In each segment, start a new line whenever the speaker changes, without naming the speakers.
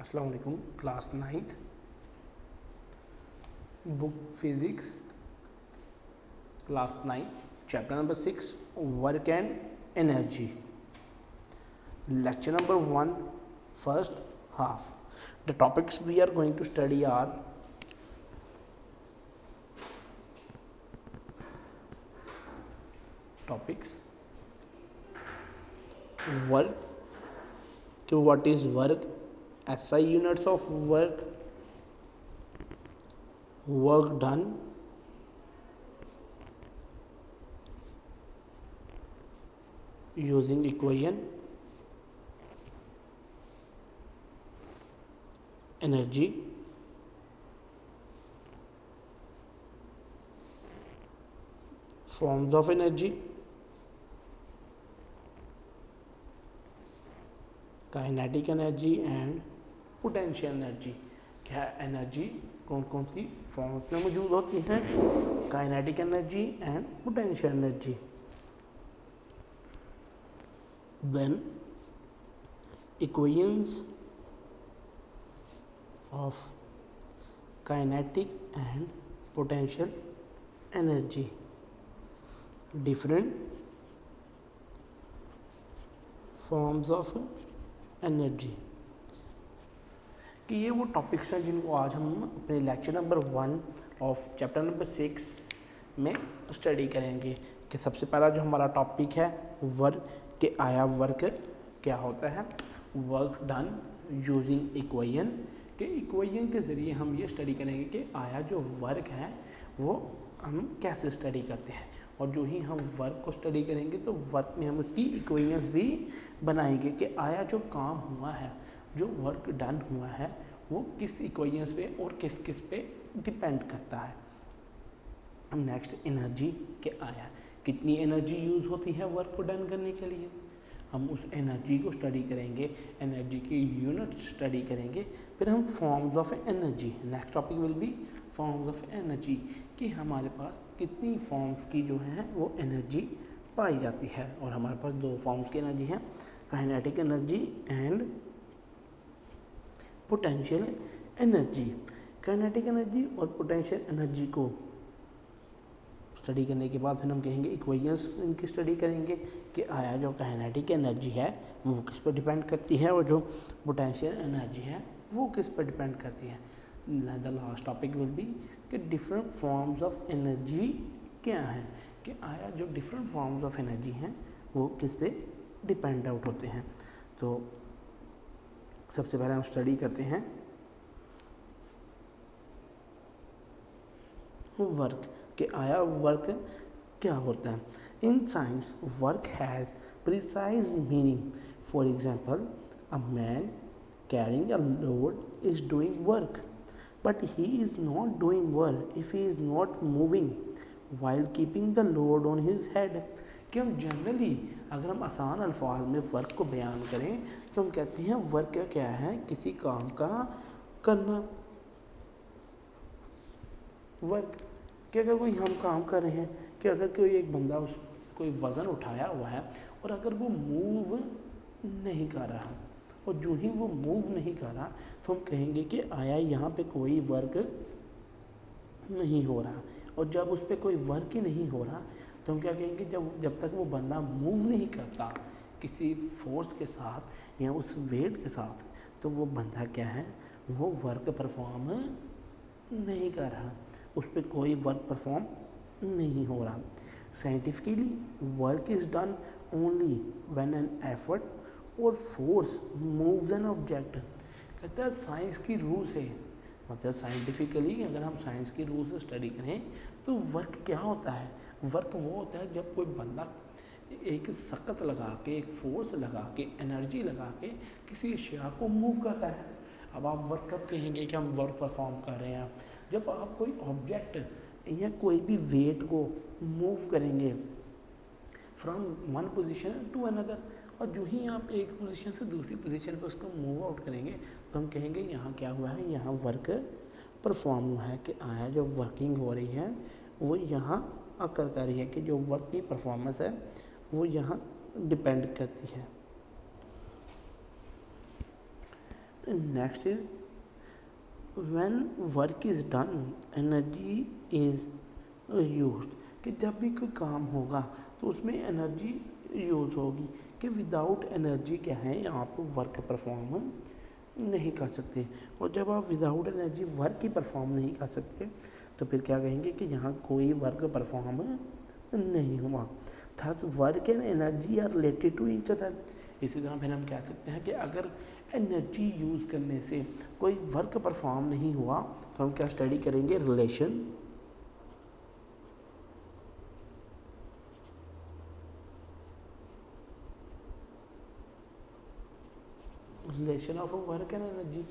अस्सलाम वालेकुम। Class 9th book physics class 9 chapter number 6 work and energy lecture number 1 first half. The topics we are going to study are topics work, what is work, SI units of work, work done, using equation, energy, forms of energy, kinetic energy and potential energy. क्या energy कौन कौन सी forms में मौजूद होती हैं? Kinetic energy and potential energy. Then equations of kinetic and potential energy, different forms of energy. कि ये वो टॉपिक्स हैं जिनको आज हम अपने lecture number 1 of chapter number 6 में स्टडी करेंगे। कि सबसे पहला जो हमारा टॉपिक है वर्क, के आया वर्क क्या होता है, वर्क डन यूजिंग इक्वेशन। के इक्वेशन के ज़रिए हम ये स्टडी करेंगे कि आया जो वर्क है वो हम कैसे स्टडी करते हैं। और जो ही हम वर्क को स्टडी करेंगे तो वर्क में हम उसकी इक्वेशंस भी बनाएंगे कि आया जो काम हुआ है, जो वर्क डन हुआ है, वो किस इक्वेशंस पे और किस किस पे डिपेंड करता है। नेक्स्ट एनर्जी, के आया कितनी एनर्जी यूज़ होती है वर्क को डन करने के लिए, हम उस एनर्जी को स्टडी करेंगे, एनर्जी की यूनिट स्टडी करेंगे। फिर हम forms of energy, next topic will be forms of energy, कि हमारे पास कितनी फॉर्म्स की जो है वो एनर्जी पाई जाती है। और हमारे पास 2 फॉर्म्स की एनर्जी है, kinetic energy and potential energy. Kinetic energy और पोटेंशियल एनर्जी को स्टडी करने के बाद फिर हम कहेंगे इक्वेशंस इनकी स्टडी करेंगे कि आया जो काइनेटिक एनर्जी है वो किस पर डिपेंड करती है और जो पोटेंशियल एनर्जी है वो किस पर डिपेंड करती है। The last topic will be कि डिफरेंट फॉर्म्स ऑफ एनर्जी क्या हैं, कि आया जो डिफरेंट फॉर्म्स ऑफ एनर्जी हैं वो किस पे डिपेंड आउट होते हैं। तो सबसे पहले हम स्टडी करते हैं वर्क, कि आया वर्क क्या होता है। In science work has precise meaning. For example, a man carrying a load is doing work, but he is not doing work if he is not moving while keeping the load on his head। कि हम generally अगर हम आसान अल्फाज में work को बयान करें तो हम कहते हैं वर्क क्या है, किसी काम का करना। वर्क कि अगर कोई हम काम कर रहे हैं, कि अगर कोई एक बंदा उस कोई वज़न उठाया हुआ है और अगर वो मूव नहीं कर रहा, और जो ही वो मूव नहीं कर रहा तो हम कहेंगे कि आया यहाँ पे कोई वर्क नहीं हो रहा। और जब उस पर कोई वर्क ही नहीं हो रहा तो हम क्या कहेंगे, जब तक वो बंदा मूव नहीं करता किसी फोर्स के साथ या उस वेट के साथ, तो वो बंदा क्या है, वो वर्क परफॉर्म नहीं कर रहा, उस पर कोई वर्क परफॉर्म नहीं हो रहा। Scientifically work is done only when an effort और फोर्स मूव्स एन ऑब्जेक्ट। कहता है साइंस की रूल से, मतलब साइंटिफिकली अगर हम साइंस की रूल से स्टडी करें तो वर्क क्या होता है, वर्क वो होता है जब कोई बंदा एक सकत लगा के, एक फोर्स लगा के, एनर्जी लगा के किसी अशिया को मूव करता है। अब आप वर्क कब कहेंगे कि हम वर्क परफॉर्म कर रहे हैं, जब आप कोई ऑब्जेक्ट या कोई भी वेट को मूव करेंगे from one position to another, और जो ही आप एक पोजीशन से दूसरी पोजीशन पर उसको मूव आउट करेंगे तो हम कहेंगे यहाँ क्या हुआ है, यहाँ वर्क परफॉर्म हुआ है। कि आया जो वर्किंग हो रही है वो यहाँ अकर कर रही है, कि जो वर्क की परफॉर्मेंस है वो यहाँ डिपेंड करती है। Next is when work is done energy is use, कि जब भी कोई काम होगा तो उसमें एनर्जी यूज़ होगी, कि विदाउट एनर्जी क्या है आप वर्क परफॉर्म नहीं कर सकते। और जब आप विदाउट एनर्जी वर्क ही परफॉर्म नहीं कर सकते तो फिर क्या कहेंगे कि यहाँ कोई वर्क परफॉर्म नहीं हुआ। Thus work and energy are related to each other. इसी तरह फिर हम कह सकते हैं कि अगर एनर्जी यूज़ करने से कोई वर्क परफॉर्म नहीं हुआ तो हम क्या स्टडी करेंगे, relation of work and energy,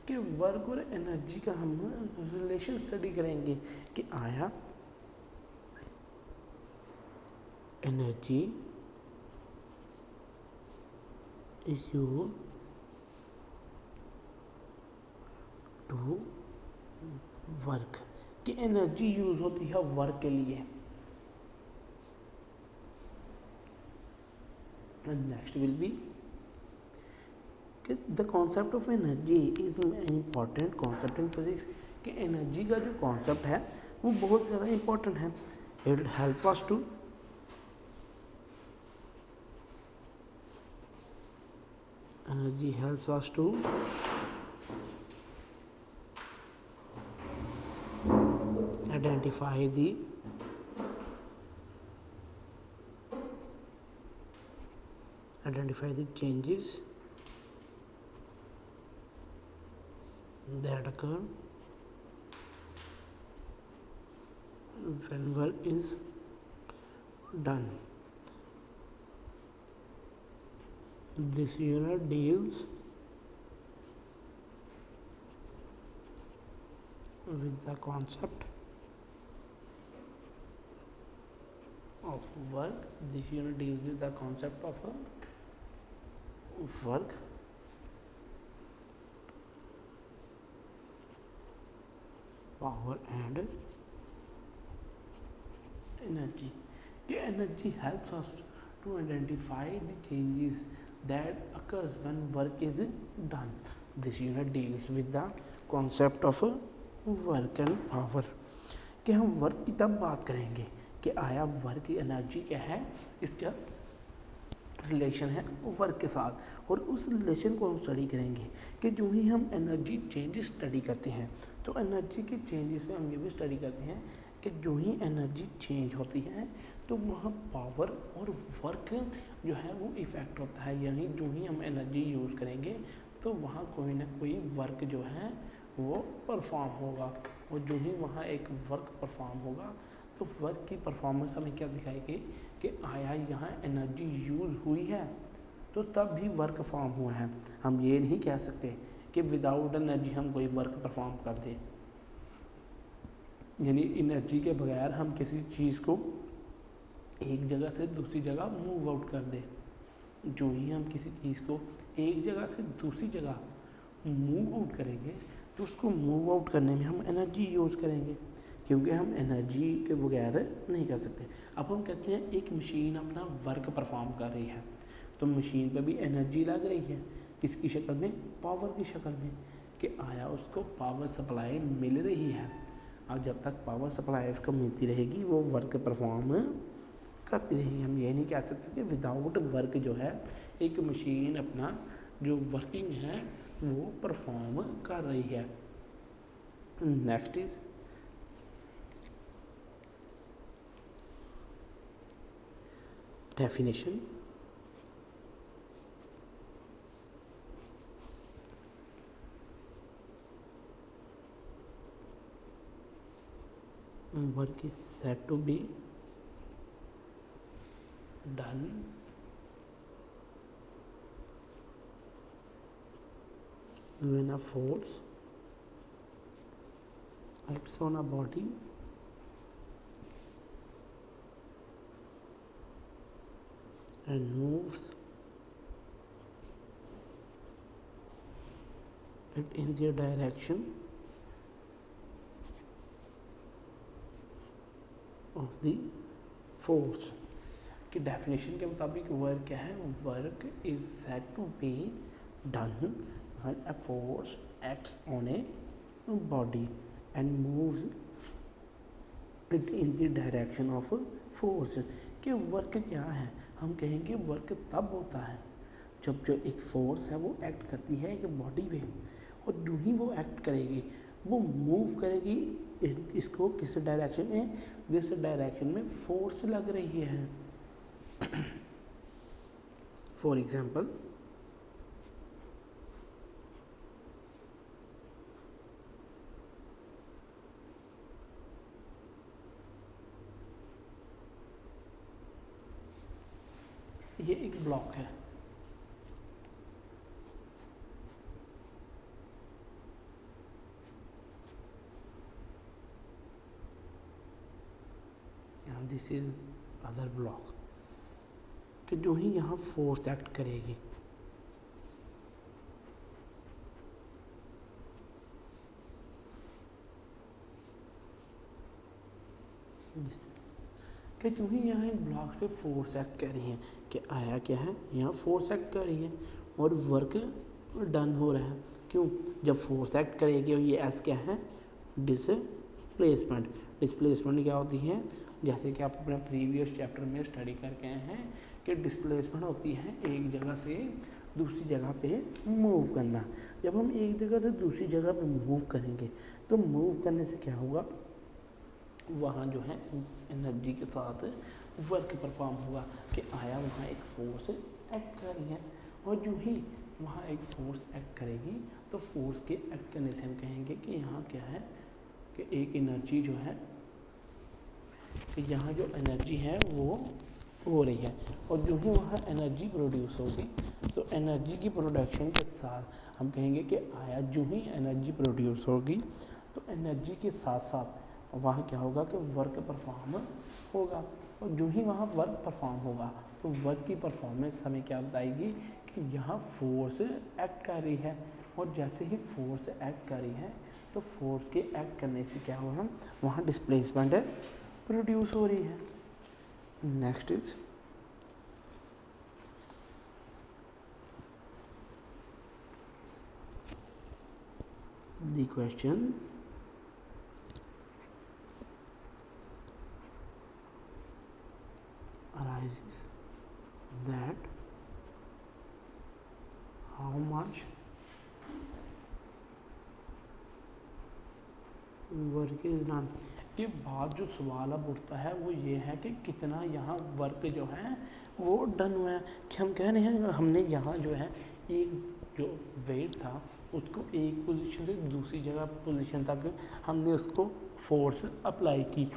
कि वर्क और एनर्जी का हम रिलेशन स्टडी करेंगे कि आया energy is use to work, कि एनर्जी यूज होती है वर्क के लिए। Next will be the concept of energy is important concept in physics, कि एनर्जी का जो कॉन्सेप्ट है वो बहुत ज़्यादा इम्पोर्टेंट है। It will help us to energy helps us to identify the changes that occur when work is done. This unit deals with the concept of work. This unit deals with the concept of work, power and energy. The energy helps us to identify the changes that occurs when work is done. This unit deals with the concept of work and power, कि हम work की तब बात करेंगे कि आया work की energy क्या है, इसका रिलेशन है वर्क के साथ, और उस रिलेशन को हम स्टडी करेंगे कि जो ही हम एनर्जी चेंजेस स्टडी करते हैं तो एनर्जी के चेंजेस में हम ये भी स्टडी करते हैं कि जो ही एनर्जी चेंज होती है तो वहाँ पावर और वर्क जो है वो इफ़ेक्ट होता है, यानी जो ही हम एनर्जी यूज़ करेंगे तो वहाँ कोई ना कोई वर्क जो है वो परफॉर्म होगा, और जो ही वहाँ एक वर्क परफॉर्म होगा तो वर्क की परफॉर्मेंस हमें क्या दिखाएगी कि आया यहाँ एनर्जी यूज़ हुई है तो तब भी वर्क परफॉर्म हुआ है। हम ये नहीं कह सकते कि विदाउट एनर्जी हम कोई वर्क परफॉर्म कर दें, यानी एनर्जी के बगैर हम किसी चीज़ को एक जगह से दूसरी जगह मूव आउट कर दें। जो ही हम किसी चीज़ को एक जगह से दूसरी जगह मूव आउट करेंगे तो उसको मूव आउट करने में हम एनर्जी यूज़ करेंगे, क्योंकि हम एनर्जी के बगैर नहीं कर सकते। अब हम कहते हैं एक मशीन अपना वर्क परफॉर्म कर रही है तो मशीन पर भी एनर्जी लग रही है, किसकी शक्ल में, पावर की शक्ल में, कि आया उसको पावर सप्लाई मिल रही है। अब जब तक पावर सप्लाई उसको मिलती रहेगी वो वर्क परफॉर्म करती रहेगी। हम ये नहीं कह सकते कि विदाउट वर्क जो है एक मशीन अपना जो वर्किंग है वो परफॉर्म कर रही है। Next is definition. Work is said to be done when a force acts on a body and moves it in the direction of the force। कि डेफिनेशन के मुताबिक वर्क क्या है, work is said to be done when a force acts on a body and moves it in the direction of force। कि work क्या है, हम कहेंगे वर्क तब होता है जब जो एक फोर्स है वो एक्ट करती है एक बॉडी पे, और जो ही वो एक्ट करेगी वो मूव करेगी इसको किस डायरेक्शन में, जिस डायरेक्शन में फोर्स लग रही है। फॉर एग्जाम्पल ये एक ब्लॉक है, दिस इज अदर ब्लॉक, कि जो ही यहाँ फोर्स एक्ट करेगी कि जो ही यहाँ इन ब्लॉक्स पे फोर्स एक्ट कर रही है, कि आया क्या है यहाँ फोर्स एक्ट कर रही है और वर्क डन हो रहा है। क्यों, जब फोर्स एक्ट करेगी और ये एस क्या है, डिस्प्लेसमेंट। डिस्प्लेसमेंट क्या होती है, जैसे कि आप अपने प्रीवियस चैप्टर में स्टडी करके आए हैं कि डिस्प्लेसमेंट होती है एक जगह से दूसरी जगह पे मूव करना। जब हम एक जगह से दूसरी जगह पे मूव करेंगे तो मूव करने से क्या होगा, वहाँ जो है एनर्जी के साथ वर्क परफॉर्म होगा, कि आया वहाँ एक फोर्स एक्ट कर रही है, और जो ही वहाँ एक फोर्स एक्ट करेगी तो फोर्स के एक्ट करने से हम कहेंगे कि यहाँ क्या है, कि एक एनर्जी जो है, कि यहाँ जो एनर्जी है वो हो रही है, और जो ही वहाँ एनर्जी प्रोड्यूस होगी तो एनर्जी की प्रोडक्शन के साथ हम कहेंगे कि आया जो ही एनर्जी प्रोड्यूस होगी तो एनर्जी के साथ साथ वहाँ क्या होगा कि वर्क परफॉर्म होगा, और जो ही वहाँ वर्क परफॉर्म होगा तो वर्क की परफॉर्मेंस हमें क्या बताएगी कि यहाँ फोर्स एक्ट कर रही है, और जैसे ही फोर्स एक्ट कर रही है तो फोर्स के एक्ट करने से क्या हुआ, वहाँ डिस्प्लेसमेंट प्रोड्यूस हो रही है। Next is the question arises that how much work is done. ये बात जो सवाल अब उठता है वो ये है कि कितना यहाँ वर्क जो है वो डन हुआ है, कि हम कह रहे हैं हमने यहाँ जो है एक जो वेट था उसको एक पोजीशन से दूसरी जगह पोजीशन तक हमने उसको फोर्स अप्लाई की,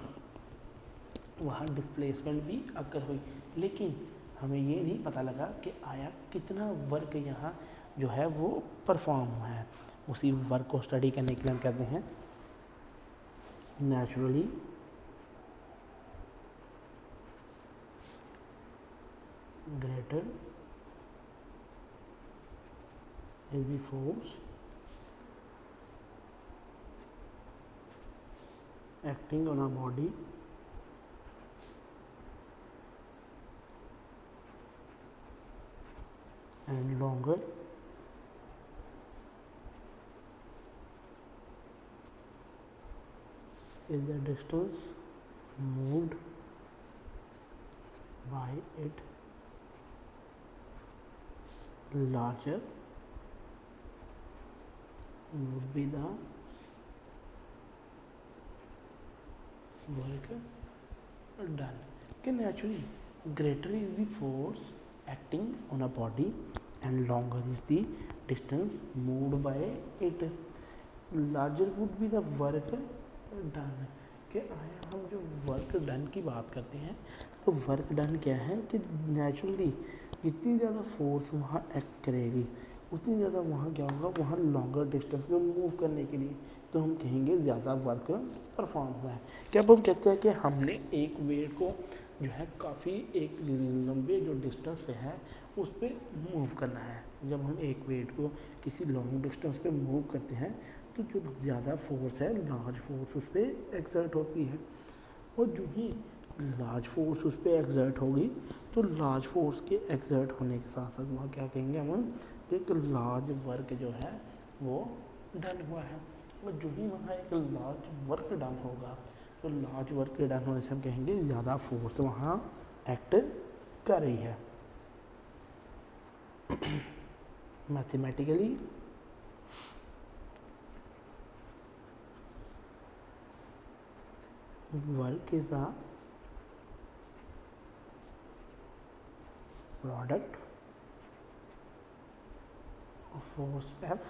वहाँ डिस्प्लेसमेंट भी अकर हुई, लेकिन हमें ये नहीं पता लगा कि आया कितना वर्क यहाँ जो है वो परफॉर्म हुआ है। उसी वर्क को स्टडी करने के लिए हम कहते हैं naturally greater is the force acting on a body and longer is the distance moved by it, larger would be the work done। कि naturally greater is the force acting on a body and longer is the distance moved by it, larger would be the work done। कि आया हम जो work done की बात करते हैं तो वर्क डन क्या है कि नेचुरली जितनी ज़्यादा फोर्स वहाँ एक्ट करेगी उतनी ज़्यादा वहाँ क्या होगा, वहाँ लॉन्गर डिस्टेंस में मूव करने के लिए तो हम कहेंगे ज़्यादा वर्क परफॉर्म हुआ है। क्या अब हम कहते हैं कि हमने एक वेट को जो है काफ़ी एक लंबे जो डिस्टेंस पे है उस पर मूव करना है। जब हम एक वेट को किसी लॉन्ग डिस्टेंस पे मूव करते हैं तो जो ज़्यादा फोर्स है, लार्ज फोर्स उस पर एक्सर्ट होती है, और जो ही लार्ज फोर्स उस पर एक्सर्ट होगी तो तो लार्ज फोर्स के एक्सर्ट होने के साथ साथ वहाँ क्या कहेंगे हम, एक लार्ज वर्क जो है वो डन हुआ है। और जो ही वहाँ एक लार्ज वर्क डन होगा, तो लार्ज वर्क के डन होने से हम कहेंगे ज़्यादा फोर्स वहाँ एक्ट कर रही है। Mathematically work is the product of force F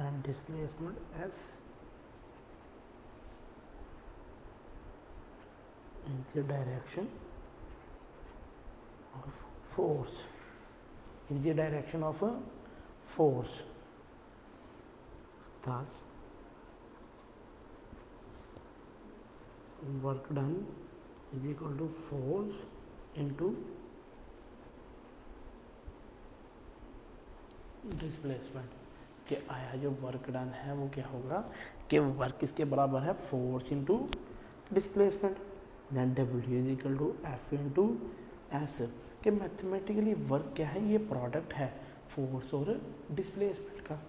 and displacement S in the direction of force, in the direction of a force. Thus, work done is equal to force into displacement. कि आया जो work done है वो क्या होगा कि work किसके बराबर है, force into displacement. Then W is equal to F into S. कि मैथमेटिकली वर्क क्या है, ये प्रोडक्ट है फोर्स और डिस्प्लेसमेंट का।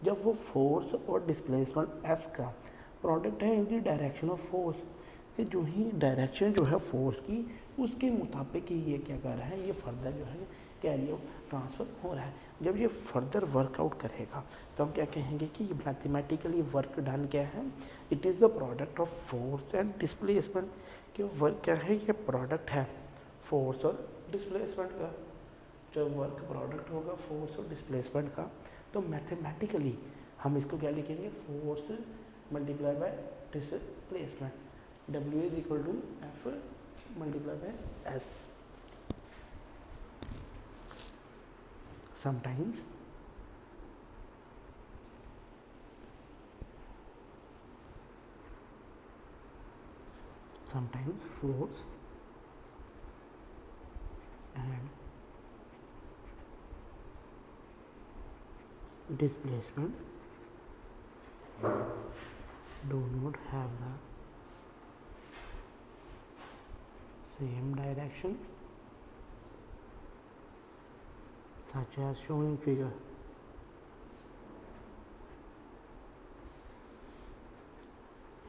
जब वो फोर्स और डिस्प्लेसमेंट एस का प्रोडक्ट है इन दी डायरेक्शन ऑफ फोर्स, कि जो ही डायरेक्शन जो है फोर्स की उसके मुताबिक ही ये क्या कर रहा है, ये फर्दर जो है कैरी आउट ट्रांसफ़र हो रहा है। जब ये फर्दर वर्कआउट करेगा तो हम क्या कहेंगे कि मैथमेटिकली वर्क डन क्या है, it is the product of force and displacement. कि वर्क क्या है, ये प्रोडक्ट है फोर्स और डिस्प्लेसमेंट का। जब वर्क प्रोडक्ट होगा फोर्स और डिस्प्लेसमेंट का, तो मैथमेटिकली हम इसको क्या लिखेंगे, force multiply by displacement. W is equal to F multiply by S. Sometimes force and displacement do not have the same direction, such as shown in figure.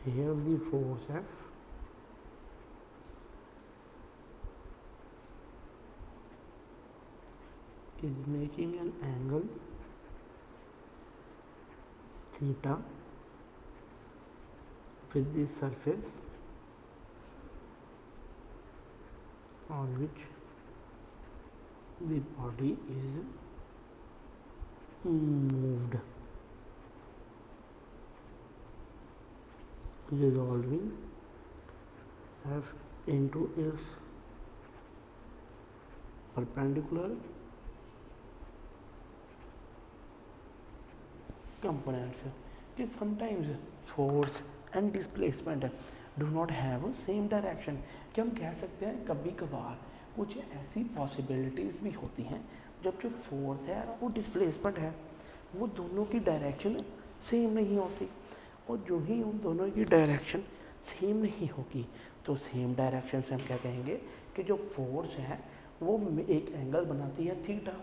Here the force F is making an angle theta with the surface on which the body is moved, resolving F into its perpendicular components. कि sometimes force and displacement do not have a same direction। कि हम कह सकते हैं कभी कभार कुछ ऐसी पॉसिबिलिटीज़ भी होती हैं जब जो फोर्स है और डिस्प्लेसमेंट है वो दोनों की डायरेक्शन सेम नहीं होती। और जो ही उन दोनों की डायरेक्शन सेम नहीं होगी तो सेम डायरेक्शन से हम क्या कहेंगे कि जो फोर्स है वो एक एंगल बनाती है थीटा।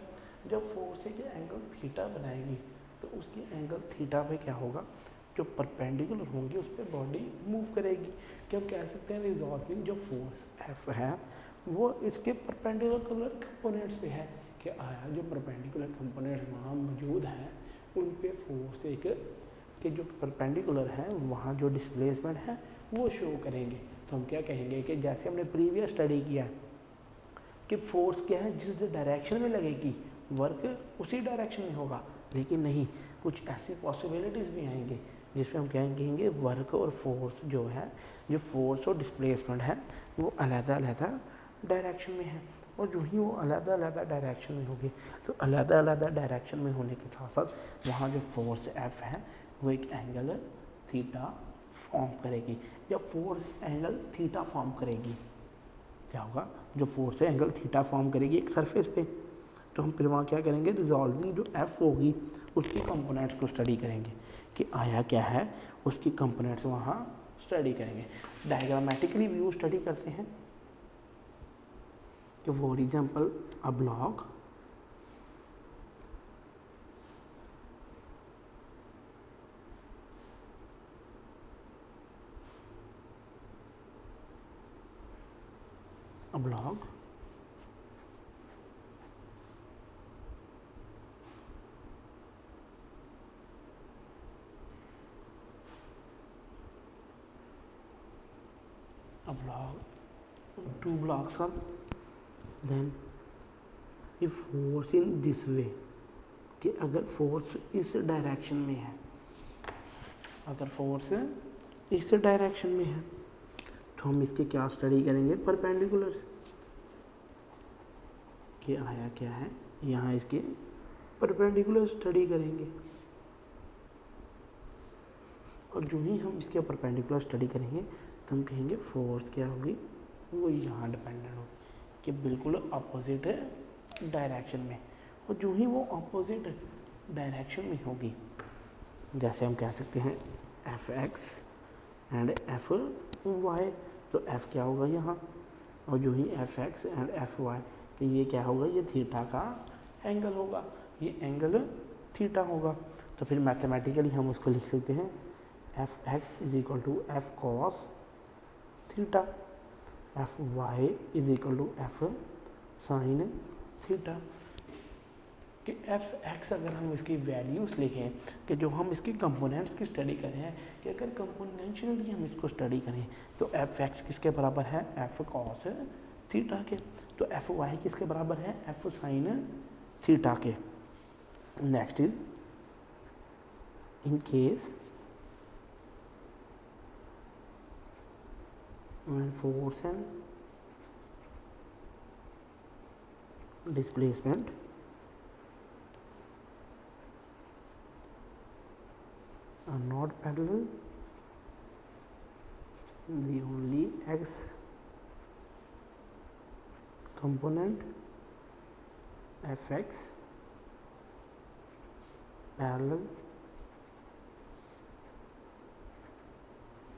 जब फोर्स एक एंगल थीटा बनाएगी तो उसकी एंगल थीटा पे क्या होगा, जो परपेंडिकुलर होंगी उस पर बॉडी मूव करेगी। कि हम कह सकते हैं रिजॉल्विंग जो फोर्स एफ है वो इसके परपेंडिकुलर कंपोनेंट्स पे है। कि आया जो परपेंडिकुलर कंपोनेंट्स वहाँ मौजूद हैं उन पे फोर्स एक कि जो परपेंडिकुलर है वहाँ जो डिस्प्लेसमेंट है वो शो करेंगे। तो हम क्या कहेंगे कि जैसे हमने प्रीवियस स्टडी किया कि फोर्स क्या है, जिस डायरेक्शन में लगेगी वर्क उसी डायरेक्शन में होगा। लेकिन नहीं, कुछ ऐसी पॉसिबिलिटीज़ भी आएंगे जिसमें हम कहेंगे वर्क और फोर्स जो है, जो फोर्स और डिस्प्लेसमेंट है वो अलग-अलग डायरेक्शन में है। और जो ही वो अलग-अलग डायरेक्शन में होगी तो अलग-अलग डायरेक्शन में होने के साथ साथ वहाँ जो फोर्स एफ है वो एक एंगल थीटा फॉर्म करेगी। जब फोर्स एंगल थीटा फॉर्म करेगी क्या होगा, जो फोर्स है एंगल थीटा फॉर्म करेगी एक सरफेस पे, तो हम फिर वहाँ क्या करेंगे, रिजॉल्विंग जो एफ होगी उसकी कंपोनेंट्स को स्टडी करेंगे कि आया क्या है, उसकी कंपोनेंट्स वहाँ स्टडी करेंगे। डायग्रामेटिकली व्यू स्टडी करते हैं कि for example a block a block a block, two blocks are then if force in this way, कि अगर फोर्स इस डायरेक्शन में है, अगर फोर्स इस डायरेक्शन में है तो हम इसके क्या स्टडी करेंगे, परपेंडिकुलर्स, कि आया क्या है, यहाँ इसके परपेंडिकुलर स्टडी करेंगे। और जो ही हम इसके परपेंडिकुलर स्टडी करेंगे तो हम कहेंगे फोर्स क्या होगी, वो यहाँ डिपेंडेंट होगी, कि बिल्कुल अपोजिट डायरेक्शन में। और जो ही वो अपोजिट डायरेक्शन में होगी, जैसे हम कह सकते हैं F X and F Y, तो एफ क्या होगा यहाँ, और जो ही F X and F Y, कि ये क्या होगा, ये थीटा का एंगल होगा, ये एंगल थीटा होगा। तो फिर मैथमेटिकली हम उसको लिख सकते हैं F X is equal to F cos theta, F Y is equal to F sine theta. कि एफ एक्स अगर हम इसकी वैल्यूज़ लिखें, कि जो हम इसके कंपोनेंट्स की स्टडी करें हैं, कि अगर कंपोनेंशियली हम इसको स्टडी करें तो एफ एक्स किसके बराबर है, एफ कॉस थीटा के। तो एफ वाई किसके बराबर है, एफ साइन थीटा के। Next is in case when force and displacement are not parallel, the only x component fx parallel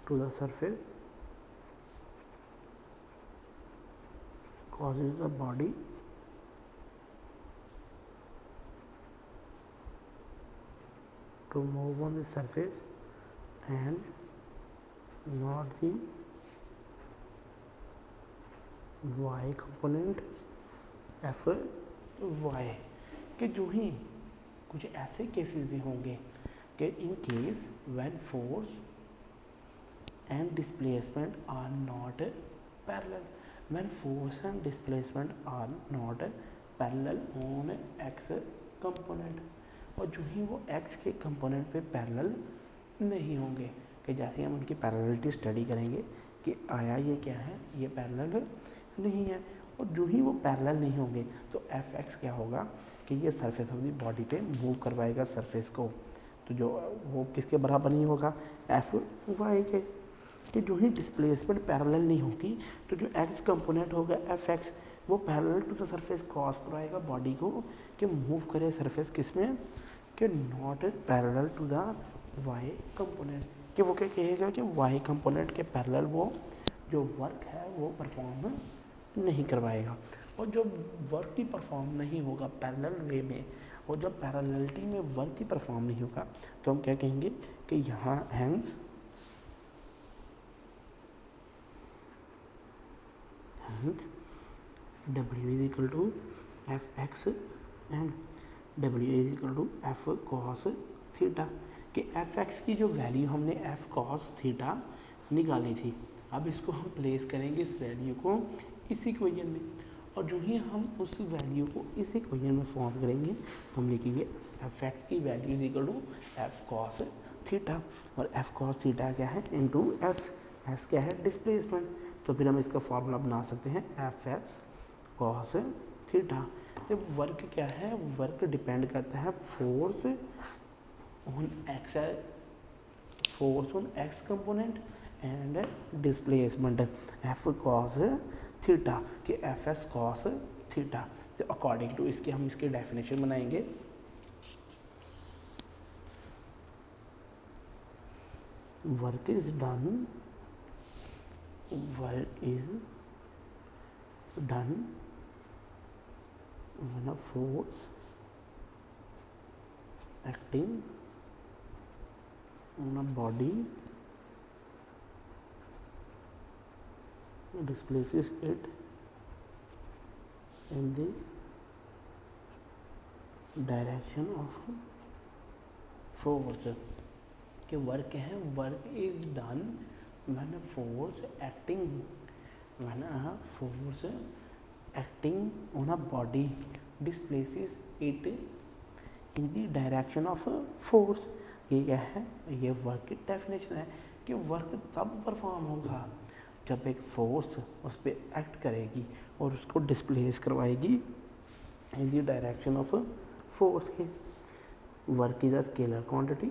to the surface causes the body to move on the surface and not the y component f y। कि जो ही कुछ ऐसे cases भी होंगे कि in case when force and displacement are not parallel, when force and displacement are not parallel on x component, और जो ही वो x के कंपोनेंट पे पैरेलल नहीं होंगे, कि जैसे हम उनकी पैरेललिटी स्टडी करेंगे कि आया ये क्या है, ये पैरेलल नहीं है। और जो ही वो पैरेलल नहीं होंगे तो एफ एक्स क्या होगा, कि ये सरफेस ऑफ द बॉडी पे मूव करवाएगा सरफेस को, तो जो वो किसके बराबर नहीं होगा, एफ वाई के। कि जो ही डिस्प्लेसमेंट पैरेलल नहीं होगी तो जो एक्स कंपोनेंट होगा एफ एक्स, वो parallel to the surface cause कराएगा बॉडी को कि मूव करे सरफेस किस में, कि not parallel to the Y component. कि वो क्या कहेगा कि वाई कंपोनेंट के पैरेलल वो जो वर्क है वो परफॉर्म नहीं करवाएगा। और जो वर्क ही परफॉर्म नहीं होगा पैरेलल वे में, और जब पैरेललिटी में वर्क ही परफॉर्म नहीं होगा तो हम क्या कहेंगे कि यहाँ hence W is equal to fx and W is equal to f cos theta. कि fx की जो वैल्यू हमने f cos थीटा निकाली थी, अब इसको हम प्लेस करेंगे इस वैल्यू को इस इक्वेशन में, और जो ही हम उस वैल्यू को इस इक्वेशन में फॉर्म करेंगे तो हम लिखेंगे fx की value is equal to f cos theta, और f cos थीटा क्या है, इनटू s क्या है, डिस्प्लेसमेंट। तो फिर हम इसका फॉर्मूला बना सकते हैं एफ एक्स कॉस थीटा। तो वर्क क्या है, वर्क डिपेंड करता है force on x component and displacement F cos theta, कि एफ एस कॉस थीटा। तो अकॉर्डिंग टू इसके हम इसकी डेफिनेशन बनाएंगे work is done, work is done when a force acting on a body displaces it in the direction of force. कि work क्या है, work is done when a force acting, when a force acting on a body displaces it in the direction of force. ये क्या है, ये work की definition है कि वर्क तब परफॉर्म होगा जब एक फोर्स उस पर एक्ट करेगी और उसको डिस्प्लेस करवाएगी in the direction of force के। Work is a scalar quantity,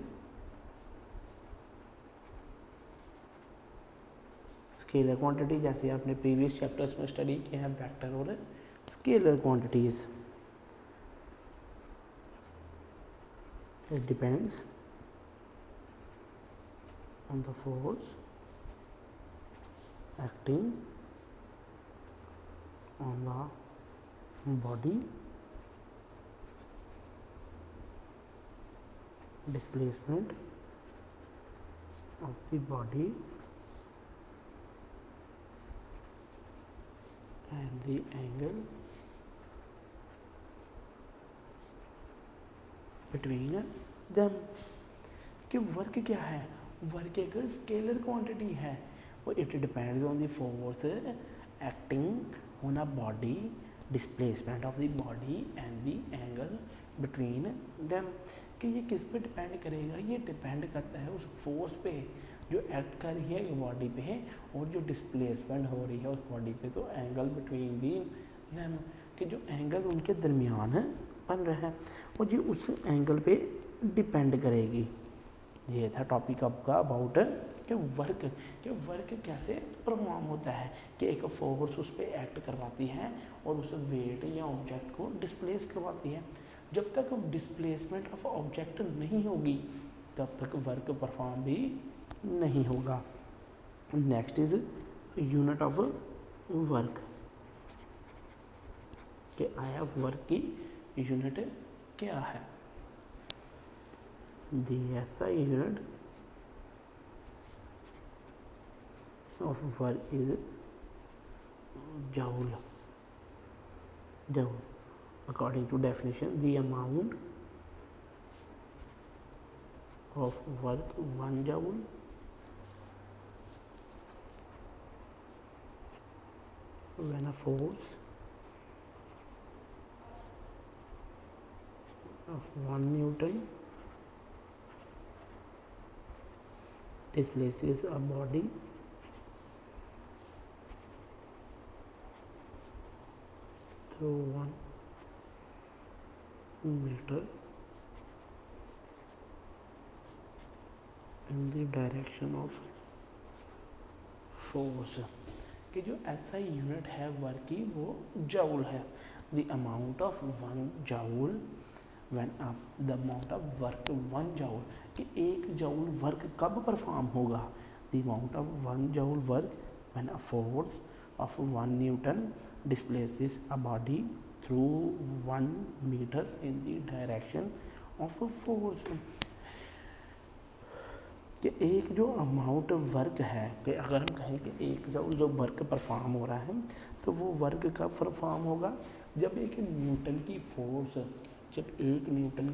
scalar quantity जैसे आपने प्रीवियस चैप्टर्स में स्टडी किया है, वेक्टर और scalar quantities. It depends on the force acting on the body displacement of the body and the angle between them। कि work क्या है, work एक स्केलर क्वांटिटी है, वो it depends on the force acting on a body, displacement of the body and the angle between them. कि ये किस पे डिपेंड करेगा, ये डिपेंड करता है उस फोर्स पे जो एक्ट कर रही है बॉडी पे और जो डिस्प्लेसमेंट हो रही है उस बॉडी पे, तो एंगल बिटवीन देम, कि जो एंगल उनके दरमियान है बन रहा है और ये उस एंगल पे डिपेंड करेगी। ये था टॉपिक आपका अबाउट कि वर्क कैसे परफॉर्म होता है, कि एक फोर्स उस पर एक्ट करवाती है और उस वेट या ऑब्जेक्ट को डिस्प्लेस करवाती है। जब तक डिस्प्लेसमेंट ऑफ ऑब्जेक्ट नहीं होगी तब तक वर्क परफॉर्म भी नहीं होगा। Next is unit of work. कि आया वर्क की यूनिट क्या है, दी ऐसा unit of work is joule. According to definition, the amount of work 1 joule when a force of 1 Newton displaces a body through 1 meter in the direction of force। कि जो ऐसा unit है work की वो joule है। The amount of 1 joule when the amount of work 1 joule, कि 1 joule work कब perform होगा, the amount of 1 joule work when a force of 1 newton displaces a body through 1 metre in the direction of force. कि एक जो amount work है, कि अगर हम कहें कि एक जो वर्क परफॉर्म हो रहा है तो वो वर्क कब परफॉर्म होगा, जब एक न्यूटन की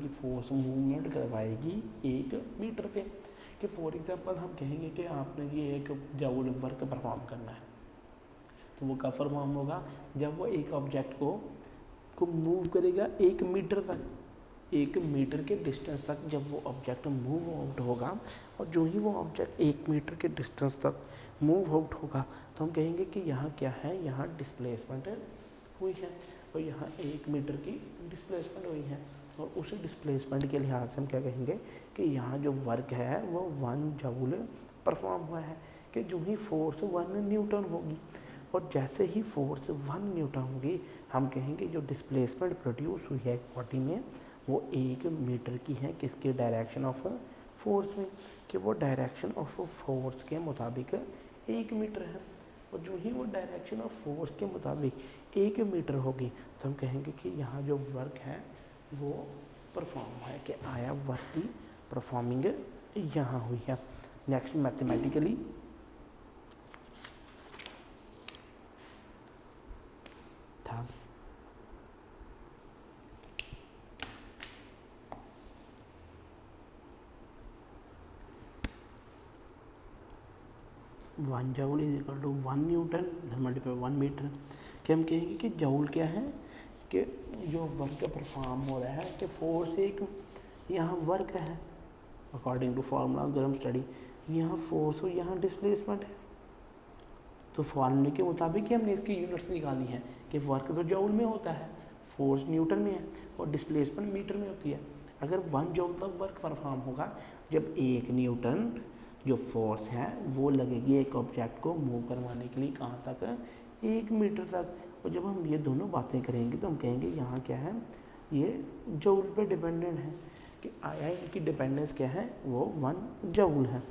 फोर्स मूवमेंट करवाएगी 1 मीटर पे। कि फॉर एग्जांपल हम कहेंगे कि आपने ये 1 जूल वर्क परफॉर्म करना है, तो वो कब परफॉर्म होगा, जब वो एक ऑब्जेक्ट को मूव करेगा 1 मीटर तक, 1 मीटर के डिस्टेंस तक जब वो ऑब्जेक्ट मूव आउट होगा, और जो ही वो ऑब्जेक्ट 1 मीटर के डिस्टेंस तक मूव आउट होगा तो हम कहेंगे कि यहाँ क्या है, यहाँ डिस्प्लेसमेंट हुई है और यहाँ 1 मीटर की डिस्प्लेसमेंट हुई है। और उसी डिस्प्लेसमेंट के लिहाज से हम क्या कहेंगे कि यहाँ जो वर्क है वो 1 जूल परफॉर्म हुआ है। कि जो ही फोर्स 1 न्यूटन होगी और जैसे ही फोर्स 1 न्यूटन होगी हम कहेंगे जो डिस्प्लेसमेंट प्रोड्यूस हुई है बॉडी में वो 1 मीटर की है, किसके डायरेक्शन ऑफ फोर्स में कि वो डायरेक्शन ऑफ फोर्स के मुताबिक 1 मीटर है, और जो ही वो डायरेक्शन ऑफ फोर्स के मुताबिक 1 मीटर होगी तो हम कहेंगे कि यहाँ जो वर्क है वो परफॉर्म है, कि आया वर्क की परफॉर्मिंग यहाँ हुई है। Next mathematically thus one joule is equal to 1 newton multiply 1 metre. कि हम कहेंगे कि जूल क्या है, कि जो वर्क परफॉर्म हो रहा है, कि फोर्स एक यहाँ वर्क है अकॉर्डिंग टू फार्मूला अगर हम स्टडी, यहाँ फोर्स और यहाँ डिस्प्लेसमेंट है, तो फार्मूले के मुताबिक ही हमने इसकी यूनिट्स निकाली हैं कि वर्क तो जूल में होता है, फोर्स न्यूटन में है और डिस्प्लेसमेंट मीटर में होती है। अगर 1 जूल तक वर्क परफॉर्म होगा जब 1 न्यूटन जो फोर्स है वो लगेगी एक ऑब्जेक्ट को मूव करवाने के लिए कहाँ तक, 1 मीटर तक। और जब हम ये दोनों बातें करेंगे तो हम कहेंगे यहाँ क्या है, ये जूल पे डिपेंडेंट है, कि आया इनकी डिपेंडेंस क्या है, वो 1 जूल है।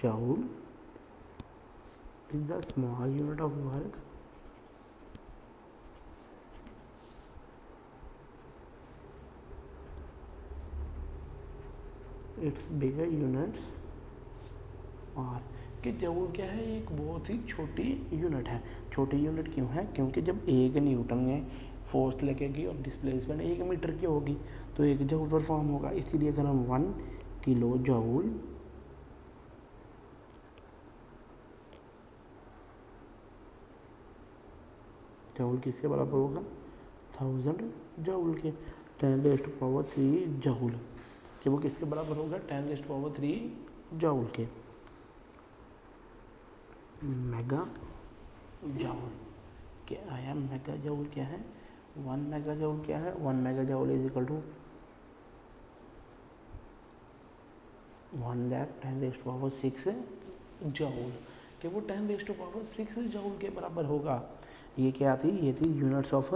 Joule is the small unit of work its bigger units are, कि जूल क्या है, एक बहुत ही छोटी यूनिट है। छोटी यूनिट क्यों है, क्योंकि जब 1 न्यूटन में फोर्स लगेगी और डिस्प्लेसमेंट 1 मीटर की होगी तो 1 जूल परफॉर्म होगा। इसीलिए अगर हम 1 किलो जूल जूल किसके बराबर होगा, 1000 जूल के, 10⁻³ जूल, कि वो किसके बराबर होगा, 10⁻³ जूल के। मेगा जूल क्या आया, मेगा जूल क्या है, 1 मेगा जूल क्या है, 1 mega joule is equal to 1,10⁻6 joule, कि वो 10⁻6 जूल के बराबर होगा। ये क्या थी, ये थी यूनिट्स ऑफ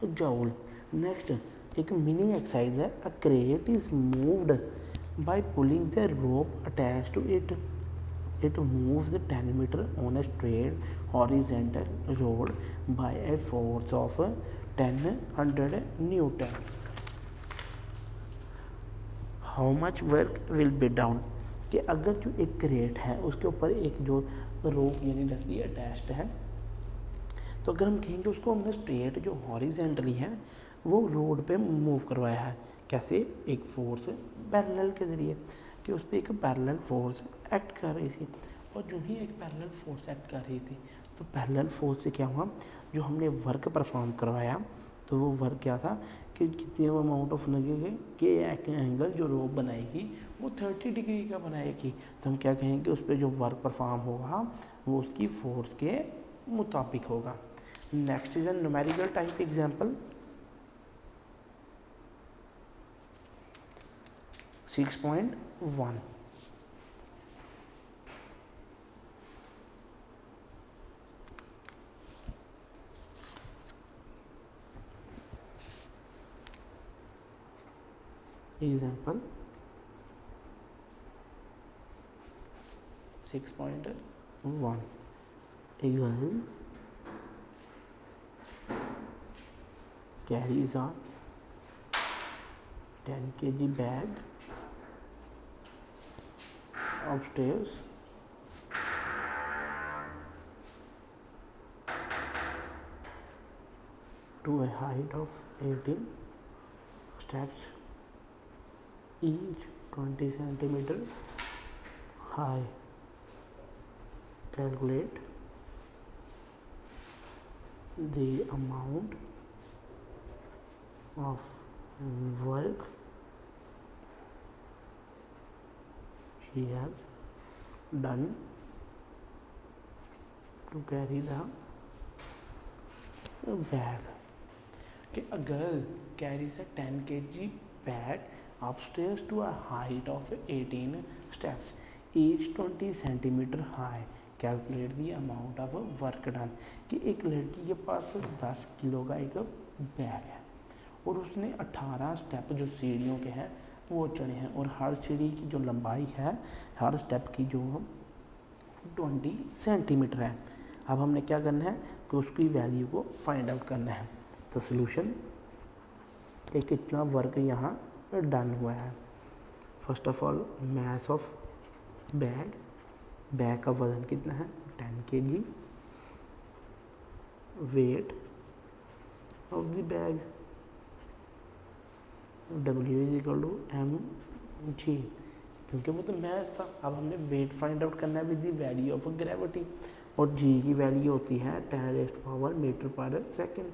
जूल। नेक्स्ट एक मिनी एक्सरसाइज है, a crate is moved by pulling the rope attach to it, it moves the 10 meter on a straight horizontal road by a force of 1000 newton. How much work will be done, कि अगर जो एक crate है उसके ऊपर एक जो रोप यानी रस्सी अटैच्ड है, तो अगर हम कहेंगे उसको हमने स्ट्रेट जो हॉरिजेंटली है वो रोड पे मूव करवाया है, कैसे, एक फोर्स पैरेलल के ज़रिए, कि उस पर एक पैरेलल फोर्स एक्ट कर रही थी। और जो ही एक पैरेलल फोर्स एक्ट कर रही थी तो पैरेलल फोर्स से क्या हुआ, जो हमने वर्क परफॉर्म करवाया तो वो वर्क क्या था, कि कितने अमाउंट ऑफ लगेंगे, कि एक एंगल जो रोप बनाएगी वो 30 डिग्री का बनाएगी, तो हम क्या कहेंगे, उस पर जो वर्क परफॉर्म होगा वो उसकी फोर्स के मुताबिक होगा। Next is an numerical type example, 6.1 example 6.1 a girl carries a 10 kg bag upstairs to a height of 18 steps, each 20 centimeter high. Calculate the amount of work she has done to carry the bag. कि a girl carries a 10 kg bag upstairs to a height of 18 steps, each 20 centimeter high. Calculate the amount of work done, कि एक लड़की के पास 10 kilo का एक bag है और उसने 18 स्टेप जो सीढ़ियों के हैं वो चढ़े हैं, और हर सीढ़ी की जो लंबाई है, हर स्टेप की जो 20 सेंटीमीटर है। अब हमने क्या करना है कि उसकी वैल्यू को फाइंड आउट करना है। तो सोल्यूशन कि कितना वर्क यहाँ डन हुआ है। First of all mass of bag, bag का वजन कितना है 10 kg, weight of the bag W is equal to mg, क्योंकि वो तो मैथ था। अब हमने वेट फाइंड आउट करना है with the value of gravity, और g की वैल्यू होती है 10⁻⁻ मीटर पर second.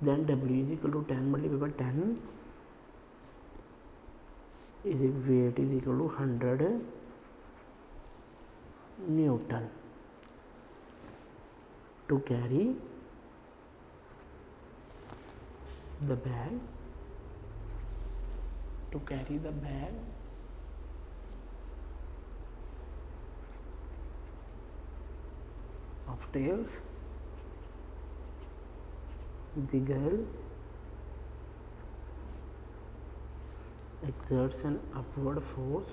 Then W is equal to 10 multiply by 10 is weight is equal to 100 newton to carry the bag, to carry the bag upstairs. The girl exerts an upward force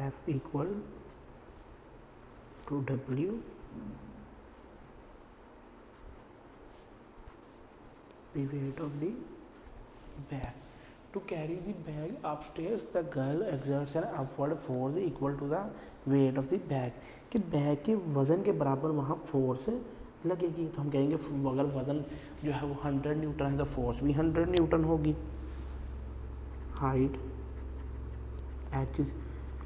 F equal to W the weight of the bag. To carry the bag upstairs, the girl exerts an upward force equal to the weight of the bag. कि bag के वज़न के बराबर वहाँ force लगेगी। तो हम कहेंगे अगर वज़न जो है वो 100 न्यूटन है तो फोर्स भी 100 न्यूटन होगी। हाइट h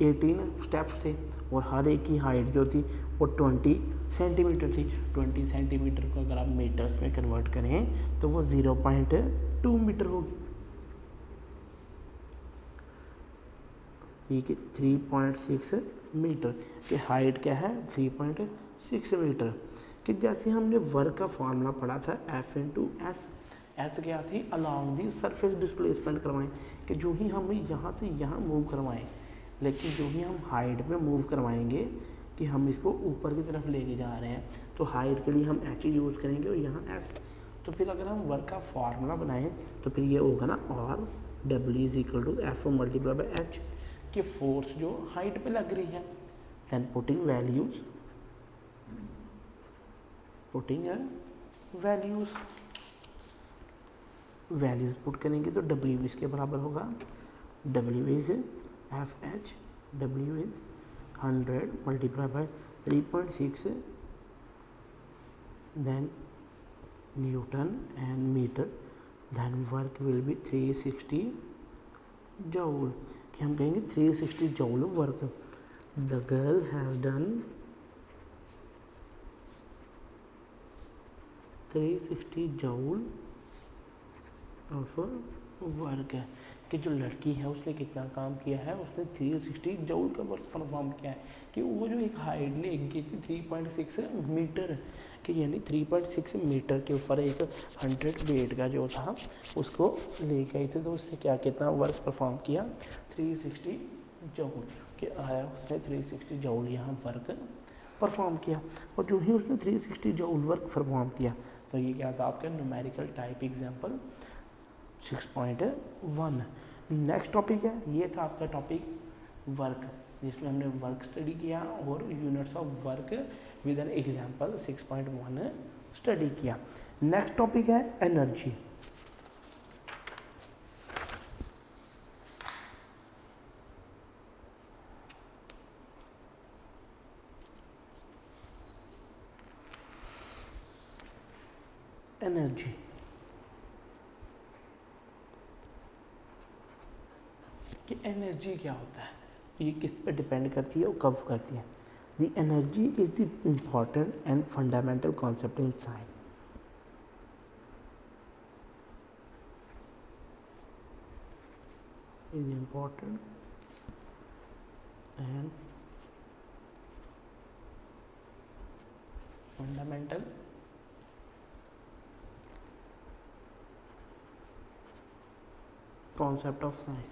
18 स्टेप्स थे, और हर एक की हाइट जो थी वो 20 सेंटीमीटर थी। 20 सेंटीमीटर को अगर आप मीटर्स में कन्वर्ट करें तो वो 0.2 मीटर होगी। ठीक है, 3.6 मीटर की हाइट क्या है 3.6 मीटर। कि जैसे हमने वर्क का फॉर्मूला पढ़ा था F इंटू एस, एस क्या थी अलॉन्ग दी सरफेस डिस्प्लेसमेंट करवाएं, कि जो ही हम यहाँ से यहाँ मूव करवाएं, लेकिन जो ही हम हाइट में मूव करवाएंगे कि हम इसको ऊपर की तरफ लेके जा रहे हैं, तो हाइट के लिए हम h यूज़ करेंगे और यहाँ s। तो फिर अगर हम वर्क का फार्मूला बनाएं तो फिर ये होगा ना और W is equal to F multiply by H, कि फोर्स जो हाइट पे लग रही है। देन पुटिंग वैल्यूज़ पुट करेंगे तो W इसके बराबर होगा, W is F H, W is 100 multiply by 3.6, then Newton and meter, then work will be 360 joule, कि हम कहेंगे 360 joule work. The girl has done 360 joule of work है, कि जो लड़की है उसने कितना काम किया है, उसने 360 जूल का वर्क परफॉर्म किया है। कि वो जो एक हाइट ले गई थी 3.6 मीटर, कि यानी 3.6 मीटर के ऊपर एक 100 वेट का जो था उसको ले गए थे, तो उससे क्या कितना वर्क परफॉर्म किया 360 जूल, कि आया उसने 360 जूल यहाँ वर्क परफॉर्म किया। और जो ही उसने 360 जूल वर्क परफॉर्म किया तो ये क्या था आपका numerical type example 6.1। Next topic है, ये था आपका टॉपिक वर्क, जिसमें हमने वर्क स्टडी किया और units of work with an example 6.1 study किया। नेक्स्ट टॉपिक है एनर्जी। एनर्जी कि एनर्जी क्या होता है, ये किस पे डिपेंड करती है और कब करती है। The energy is the important and fundamental concept in science. Is important and fundamental concept of science,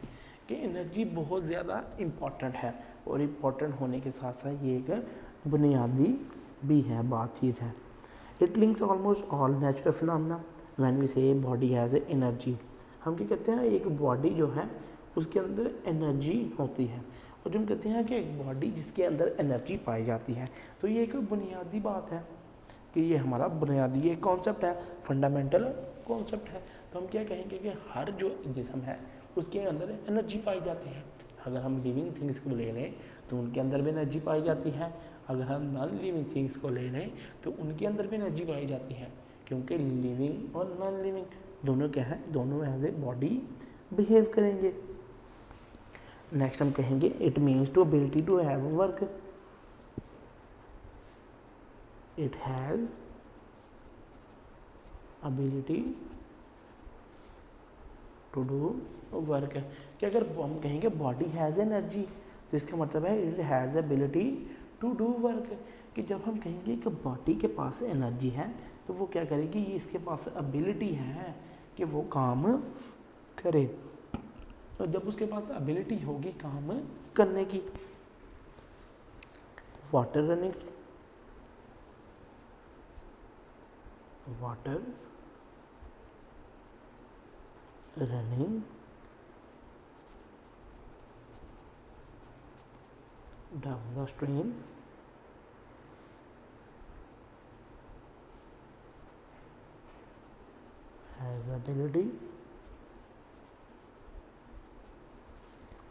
कि एनर्जी बहुत ज़्यादा इम्पॉर्टेंट है, और इम्पॉर्टेंट होने के साथ साथ ये एक बुनियादी भी है, बातचीत है। It links almost all natural phenomena when we say body has energy, हम क्या कहते हैं, एक बॉडी जो है उसके अंदर एनर्जी होती है, और जो हम कहते हैं कि एक बॉडी जिसके अंदर एनर्जी पाई जाती है, तो ये एक बुनियादी बात है कि ये हमारा बुनियादी एक कॉन्सेप्ट है, फंडामेंटल कॉन्सेप्ट है। तो हम क्या कहेंगे कि हर जो जिस्म है उसके अंदर एनर्जी पाई जाती है। अगर हम लिविंग थिंग्स को ले लें तो उनके अंदर भी एनर्जी पाई जाती है, अगर हम नॉन लिविंग थिंग्स को ले लें तो उनके अंदर भी एनर्जी पाई जाती है, क्योंकि लिविंग और नॉन लिविंग दोनों क्या है, दोनों एज ए बॉडी बिहेव करेंगे। नेक्स्ट हम कहेंगे it means to ability to have work, it has ability to do work, कि अगर हम कहेंगे बॉडी हैज़ एनर्जी तो इसका मतलब है it has ability to do work, कि जब हम कहेंगे कि बॉडी के पास एनर्जी है तो वो क्या करेगी, ये इसके पास एबिलिटी है कि वो काम करे, और जब उसके पास एबिलिटी होगी काम करने की। Water running, water running down the stream has the ability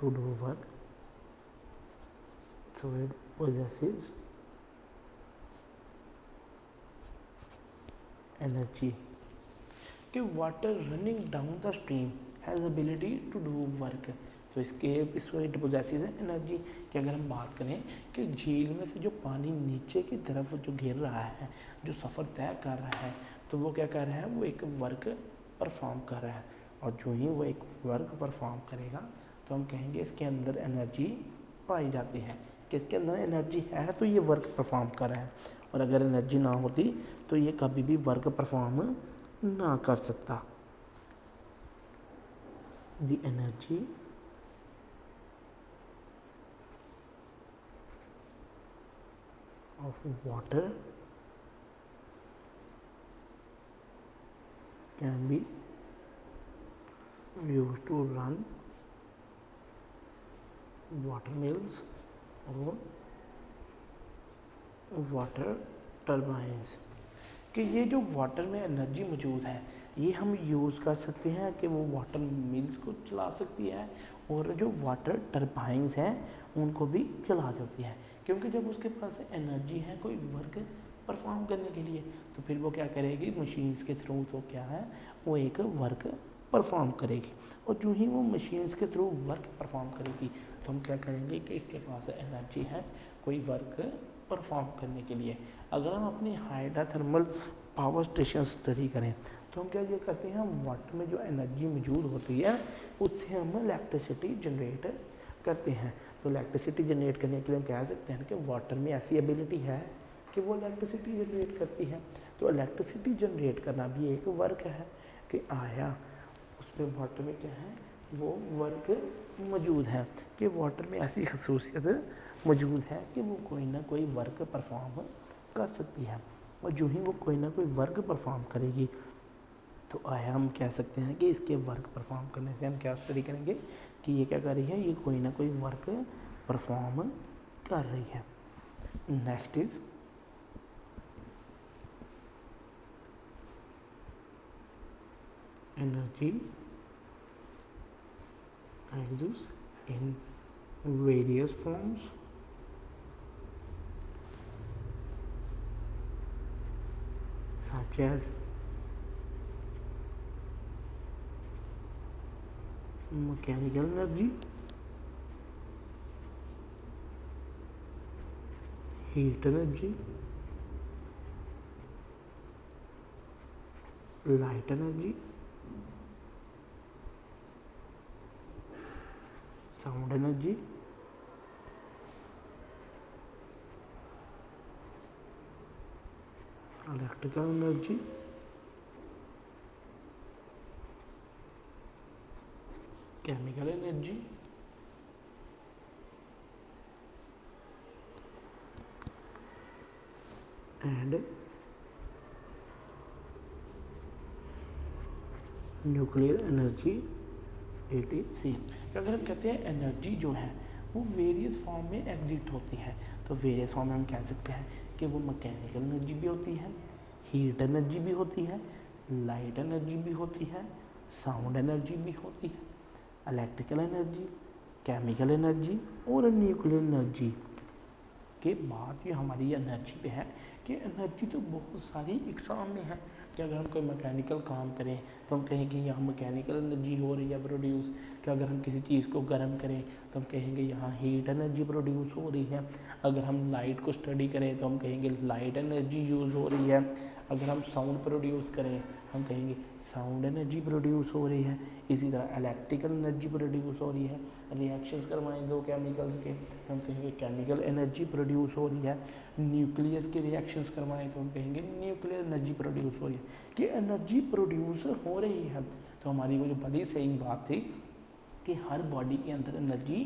to do work, so it possesses energy, कि water running down the stream has ability to do work, तो इसको इट पोजेसेस एनर्जी, कि अगर हम बात करें कि झील में से जो पानी नीचे की तरफ जो गिर रहा है, जो सफ़र तय कर रहा है, तो वो क्या कर रहा है, वो एक वर्क परफॉर्म कर रहा है, और जो ही वो एक वर्क परफॉर्म करेगा तो हम कहेंगे इसके अंदर एनर्जी पाई जाती है, कि इसके अंदर एनर्जी है तो ये वर्क परफॉर्म कर रहा है, और अगर एनर्जी ना होती तो ये कभी भी वर्क परफॉर्म ना कर सकता। The energy of water can be used to run water mills और वाटर टर्बाइंस, कि ये जो वाटर में एनर्जी मौजूद है ये हम यूज़ कर सकते हैं कि वो वाटर मिल्स को चला सकती है, और जो वाटर टर्बाइंस हैं उनको भी चला सकती है, क्योंकि जब उसके पास एनर्जी है कोई वर्क परफॉर्म करने के लिए तो फिर वो क्या करेगी, मशीन्स के थ्रू तो क्या है वो एक वर्क परफॉर्म करेगी, और जो ही वो मशीन्स के थ्रू वर्क परफॉर्म करेगी तो हम क्या करेंगे कि इसके पास एनर्जी है कोई वर्क परफॉर्म करने के लिए। अगर हम अपनी हाइड्रोथर्मल पावर स्टेशन स्टडी करें तो हम क्या ये करते हैं, हम वाटर में जो एनर्जी मौजूद होती है उससे हम इलेक्ट्रिसिटी जनरेट करते हैं। तो इलेक्ट्रिसिटी जनरेट करने के लिए हम कह सकते हैं कि वाटर में ऐसी एबिलिटी है कि वो इलेक्ट्रिसिटी जनरेट करती है। तो इलेक्ट्रिसिटी जनरेट करना भी एक वर्क है कि आया उसमें वाटर में क्या है वो वर्क मौजूद है, कि वाटर में ऐसी खसूसियत मौजूद है कि वो कोई ना कोई वर्क परफॉर्म कर सकती है, और जो ही वो कोई ना कोई वर्क परफॉर्म करेगी तो आया हम कह सकते हैं कि इसके वर्क परफॉर्म करने से हम क्या स्टडी करेंगे कि ये क्या कर रही है, ये कोई ना कोई वर्क परफॉर्म कर रही है। Next is energy exists in various forms such as mechanical energy, heat energy, light energy, sound energy, electrical energy, chemical energy, and nuclear energy ATC। अगर हम कहते हैं एनर्जी जो है वो वेरियस फॉर्म में एग्जिट होती है, तो वेरियस फॉर्म में हम कह सकते हैं कि वो मैकेनिकल एनर्जी भी होती है, हीट एनर्जी भी होती है, लाइट एनर्जी भी होती है, साउंड एनर्जी भी होती है, इलेक्ट्रिकल एनर्जी, केमिकल एनर्जी और न्यूक्लियर एनर्जी। के बाद ये हमारी एनर्जी पे है कि एनर्जी तो बहुत सारी इकसाम में है कि अगर हम कोई मैकेनिकल काम करें तो हम कहेंगे यहाँ मैकेनिकल एनर्जी हो रही है प्रोड्यूस, कि अगर हम किसी चीज़ को गर्म करें तो हम कहेंगे यहाँ हीट एनर्जी प्रोड्यूस हो रही है, अगर हम लाइट को स्टडी करें तो हम कहेंगे लाइट एनर्जी यूज़ हो रही है, अगर हम साउंड प्रोड्यूस करें हम कहेंगे साउंड एनर्जी प्रोड्यूस हो रही है, इसी तरह इलेक्ट्रिकल एनर्जी प्रोड्यूस हो रही है, रिएक्शंस करवाएं दो केमिकल्स के तो हम कहेंगे केमिकल एनर्जी प्रोड्यूस हो रही है, न्यूक्लियस के रिएक्शंस करवाएं तो हम कहेंगे न्यूक्लियर एनर्जी प्रोड्यूस हो रही है, कि एनर्जी प्रोड्यूस हो रही है। तो हमारी वो जो बड़ी सही बात थी कि हर बॉडी के अंदर एनर्जी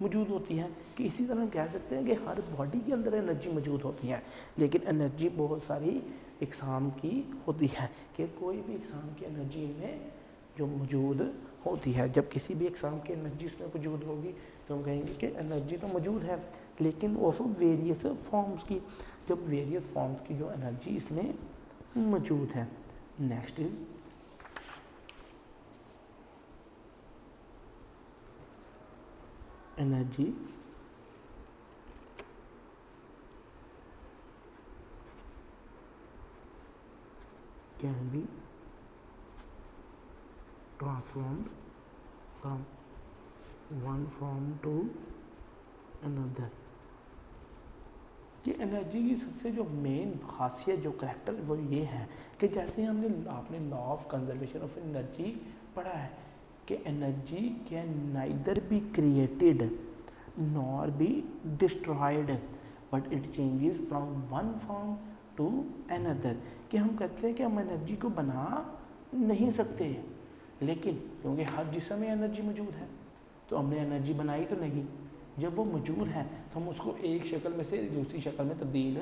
मौजूद होती है, कि इसी तरह हम कह सकते हैं कि हर बॉडी के अंदर एनर्जी मौजूद होती है, लेकिन एनर्जी बहुत सारी इकसाम की होती है, कि कोई भी इकसाम की एनर्जी में जो मौजूद होती है, जब किसी भी एग्जाम की एनर्जी इसमें मौजूद होगी तो हम कहेंगे कि एनर्जी तो मौजूद है लेकिन ऑफ वेरियस फॉर्म्स की, जब वेरियस फॉर्म्स की जो एनर्जी इसमें मौजूद है। Next is energy can B transformed from one form to another। ये एनर्जी की सबसे जो मेन खासियत जो करैक्टर वो ये है कि जैसे हमने आपने law of conservation of energy पढ़ा है कि energy can neither be created nor be destroyed but it changes from one form to another, कि हम कहते हैं कि हम एनर्जी को बना नहीं सकते, लेकिन क्योंकि हर जिस्म में एनर्जी मौजूद है तो हमने एनर्जी बनाई तो नहीं, जब वो मौजूद है तो हम उसको एक शक्ल में से दूसरी शक्ल में तब्दील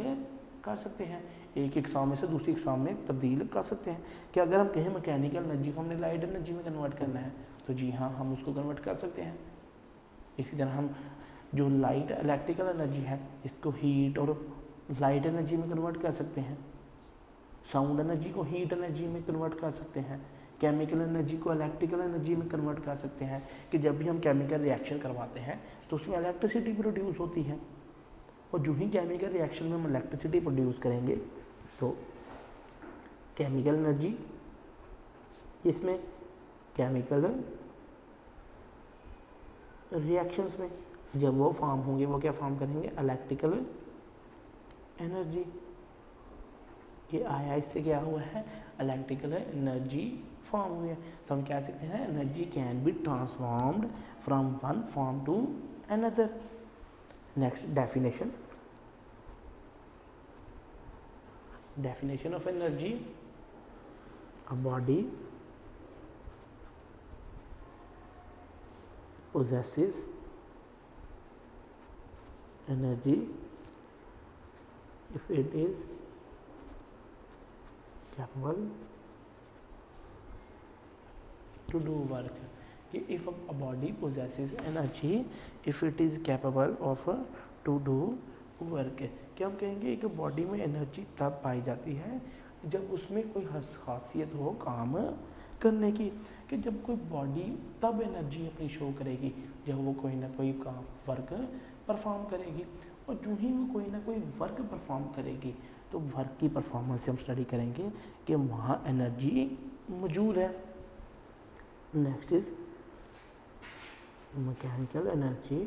कर सकते हैं, एक इकसाम में से दूसरी इकसाम में तब्दील कर सकते हैं। कि अगर हम कहें मैकेनिकल एनर्जी को हमने लाइट एनर्जी में कन्वर्ट करना है तो जी हाँ हम उसको कन्वर्ट कर सकते हैं। इसी तरह हम जो लाइट इलेक्ट्रिकल एनर्जी है इसको हीट और लाइट एनर्जी में कन्वर्ट कर सकते हैं, साउंड एनर्जी को हीट एनर्जी में कन्वर्ट कर सकते हैं, केमिकल एनर्जी को इलेक्ट्रिकल एनर्जी में कन्वर्ट कर सकते हैं, कि जब भी हम केमिकल रिएक्शन करवाते हैं तो उसमें इलेक्ट्रिसिटी प्रोड्यूस होती है, और जो ही केमिकल रिएक्शन में हम इलेक्ट्रिसिटी प्रोड्यूस करेंगे तो केमिकल एनर्जी, इसमें केमिकल रिएक्शंस में जब वो फॉर्म होंगे वो क्या फॉर्म करेंगे, इलेक्ट्रिकल एनर्जी। कि आया इससे क्या हुआ है, इलेक्ट्रिकल एनर्जी फॉर्म हुई है। तो हम कह सकते हैं energy can be transformed from one form to another. Next definition, definition of energy, a body possesses energy if it is capable to do work। कि if a body possesses energy if it is capable of to do work है, कि हम कहेंगे एक body में energy तब पाई जाती है जब उसमें कोई खासियत हो काम करने की, कि जब कोई बॉडी तब एनर्जी अपनी शो करेगी जब वो कोई ना कोई काम वर्क परफॉर्म करेगी, और जो ही वो कोई ना कोई वर्क परफॉर्म करेगी तो वर्क की परफॉर्मेंस से हम स्टडी करेंगे कि वहाँ एनर्जी मौजूद है। Next is mechanical energy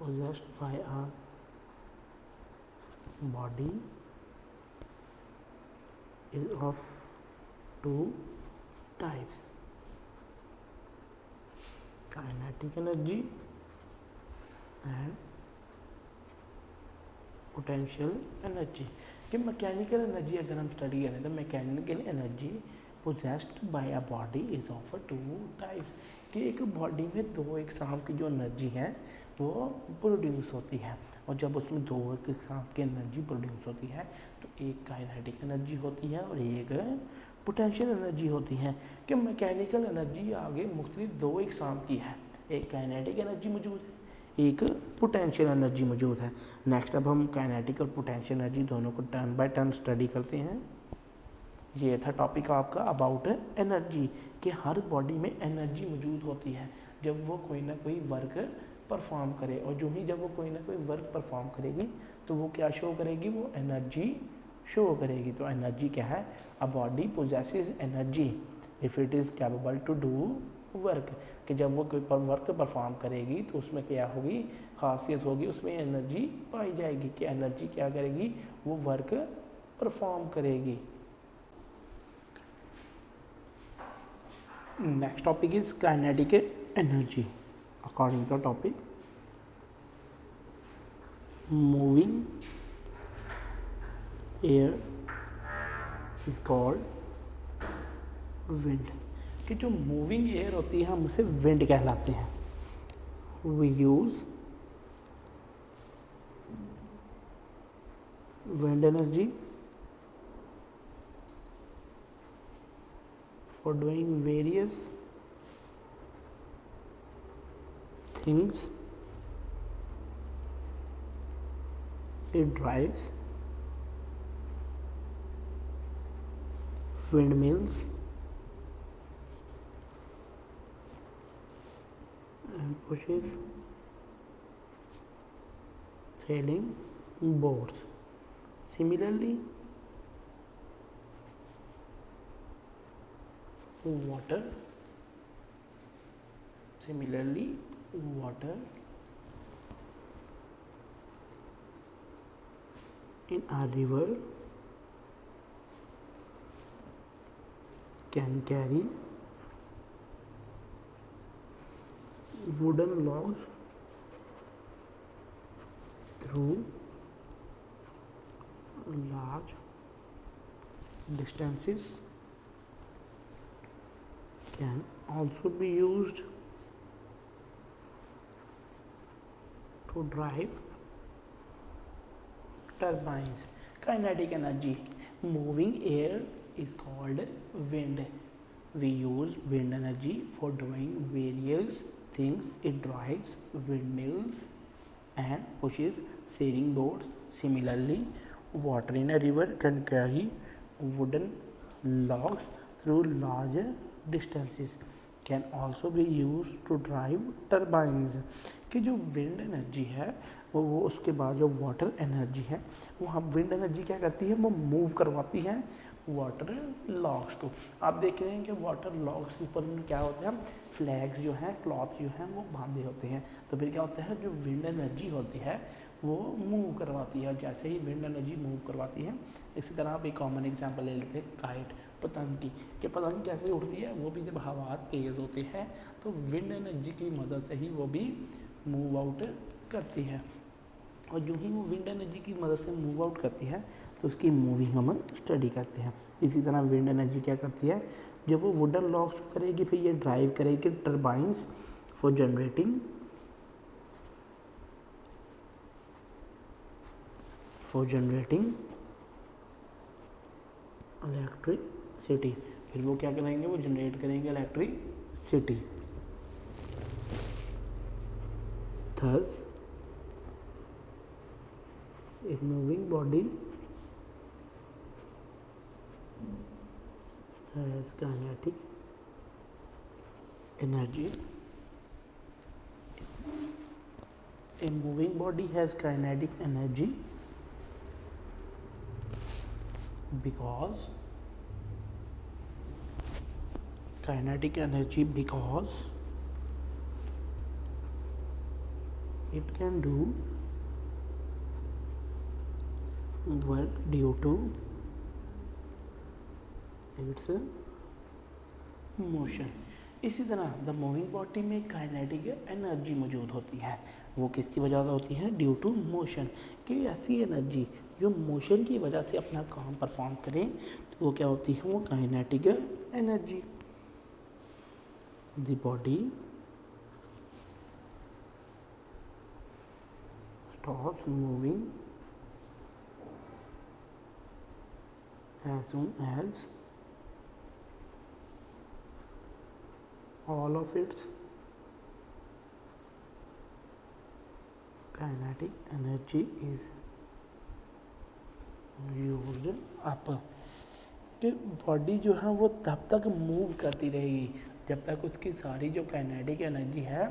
possessed by a body is of two types, kinetic energy and potential energy। कि मैकेनिकल एनर्जी अगर हम स्टडी करें तो mechanical energy possessed by a body is of two types, कि एक body में दो एक साम की जो एनर्जी है वो प्रोड्यूस होती है। और जब उसमें दो किस्म की एनर्जी प्रोड्यूस होती है तो एक काइनेटिक एनर्जी होती है और एक पोटेंशियल एनर्जी होती है। कि मैकेनिकल एनर्जी आगे मुख्तलिफ दो इकसाम की है, एक काइनेटिक एनर्जी मौजूद है, एक पोटेंशियल एनर्जी मौजूद है। नेक्स्ट अब हम काइनेटिक और पोटेंशियल एनर्जी दोनों को टर्न बाय टर्न स्टडी करते हैं। ये था टॉपिक आपका अबाउट एनर्जी, कि हर बॉडी में एनर्जी मौजूद होती है जब वो कोई ना कोई वर्क परफॉर्म करे, और जो ही जब वो कोई ना कोई वर्क परफॉर्म करेगी तो वो क्या शो करेगी, वो एनर्जी शो करेगी। तो एनर्जी क्या है, a body possesses energy if it is capable to do work, कि जब वो कोई वर्क परफॉर्म करेगी तो उसमें क्या होगी, खासियत होगी, उसमें एनर्जी पाई जाएगी कि एनर्जी क्या करेगी, वो वर्क परफॉर्म करेगी। Next topic is kinetic energy. According to topic, moving air is called wind, कि जो मूविंग एयर होती है हम उसे विंड कहलाते हैं। We use wind energy for doing various things. It drives windmills and pushes sailing boats. Similarly, water in a river can carry wooden logs through large distances, can also be used to drive turbines. Kinetic energy, moving air is called wind. We use wind energy for doing various things. It drives windmills and pushes sailing boats. Similarly, water in a river can carry wooden logs through large distances, can also be used to drive turbines. कि जो wind energy है वो उसके बाद जो water energy है वो हम विंड एनर्जी क्या करती है, वो मूव करवाती है वाटर लॉग्स को। आप देख रहे हैं कि वाटर लॉग्स के ऊपर क्या होते हैं, फ्लैग्स जो हैं, क्लॉथ जो हैं वो बांधे होते हैं। तो फिर क्या होता है, जो विंड एनर्जी होती है वो मूव करवाती है। जैसे ही विंड एनर्जी मूव करवाती है, इसी तरह आप एक कॉमन एग्जांपल ले लेते हैं काइट, पतंग की, कि पतंग कैसे उड़ती है, वो भी जब हवा तेज़ होती है तो विंड एनर्जी की मदद से ही वो भी मूव आउट करती है। और जो ही वो विंड एनर्जी की मदद से मूव आउट करती है तो उसकी मूविंग हम स्टडी करते हैं। इसी तरह विंड एनर्जी क्या करती है, जब वो वुडन लॉग्स करेगी फिर ये ड्राइव करेगी टर्बाइंस फॉर जनरेटिंग इलेक्ट्रिसिटी। फिर वो क्या करेंगे, वो जनरेट करेंगे electricity. Thus, a moving body has kinetic energy. A moving body has kinetic energy because it can do work due to its motion. इसी तरह द मूविंग बॉडी में kinetic energy मौजूद होती है, वो किसकी वजह से होती है, ड्यू टू मोशन। कि ऐसी एनर्जी जो मोशन की वजह से अपना काम परफॉर्म करें तो वो क्या होती है, वो kinetic energy. The body stops moving as soon as all of its kinetic energy is used up। कि बॉडी जो है वो तब तक मूव करती रहेगी जब तक उसकी सारी जो काइनेटिक एनर्जी है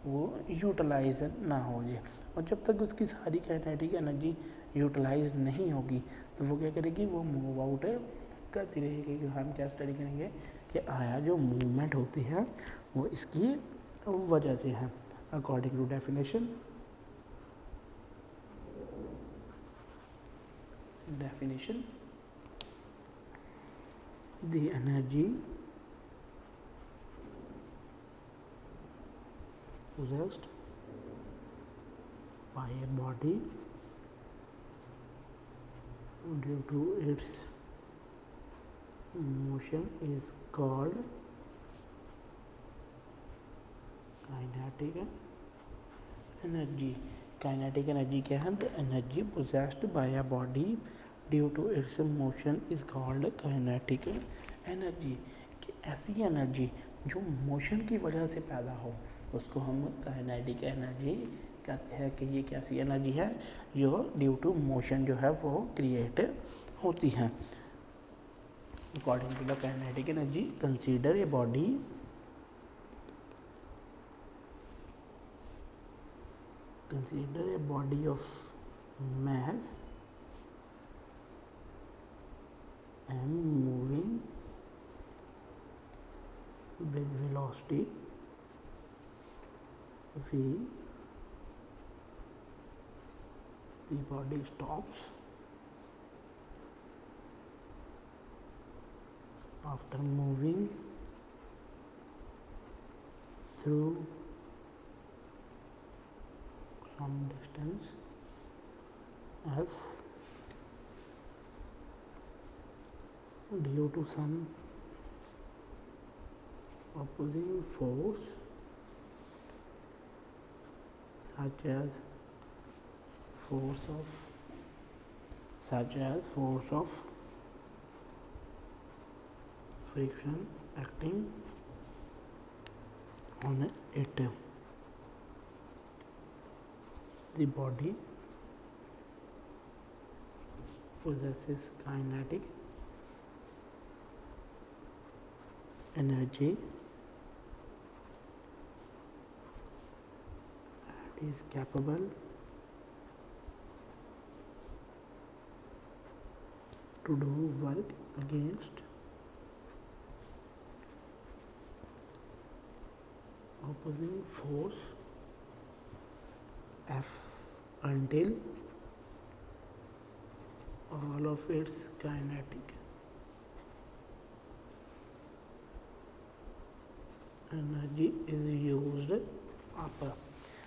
वो यूटिलाइज ना हो जाए, और जब तक उसकी सारी काइनेटिक एनर्जी यूटिलाइज नहीं होगी तो वो क्या करेगी, वो मूव आउट करती रहेगी। कि हम क्या स्टडी करेंगे कि आया जो मूवमेंट होती है वो इसकी वजह से है। According to definition the energy possessed by a body due to its motion is called kinetic energy। Kinetic energy क्या है? The energy possessed by a body due to its motion is called kinetic energy. कि ऐसी energy जो motion की वजह से पैदा हो उसको हम काइनेटिक एनर्जी कहते हैं। कि ये कैसी एनर्जी है जो ड्यू टू मोशन जो है वो क्रिएट होती है। According to the kinetic energy consider a body of mass m moving with velocity v, the body stops after moving through some distance as due to some opposing force such as force of friction acting on it, the body possesses kinetic energy and is capable to do work against opposing force F until all of its kinetic energy is used up।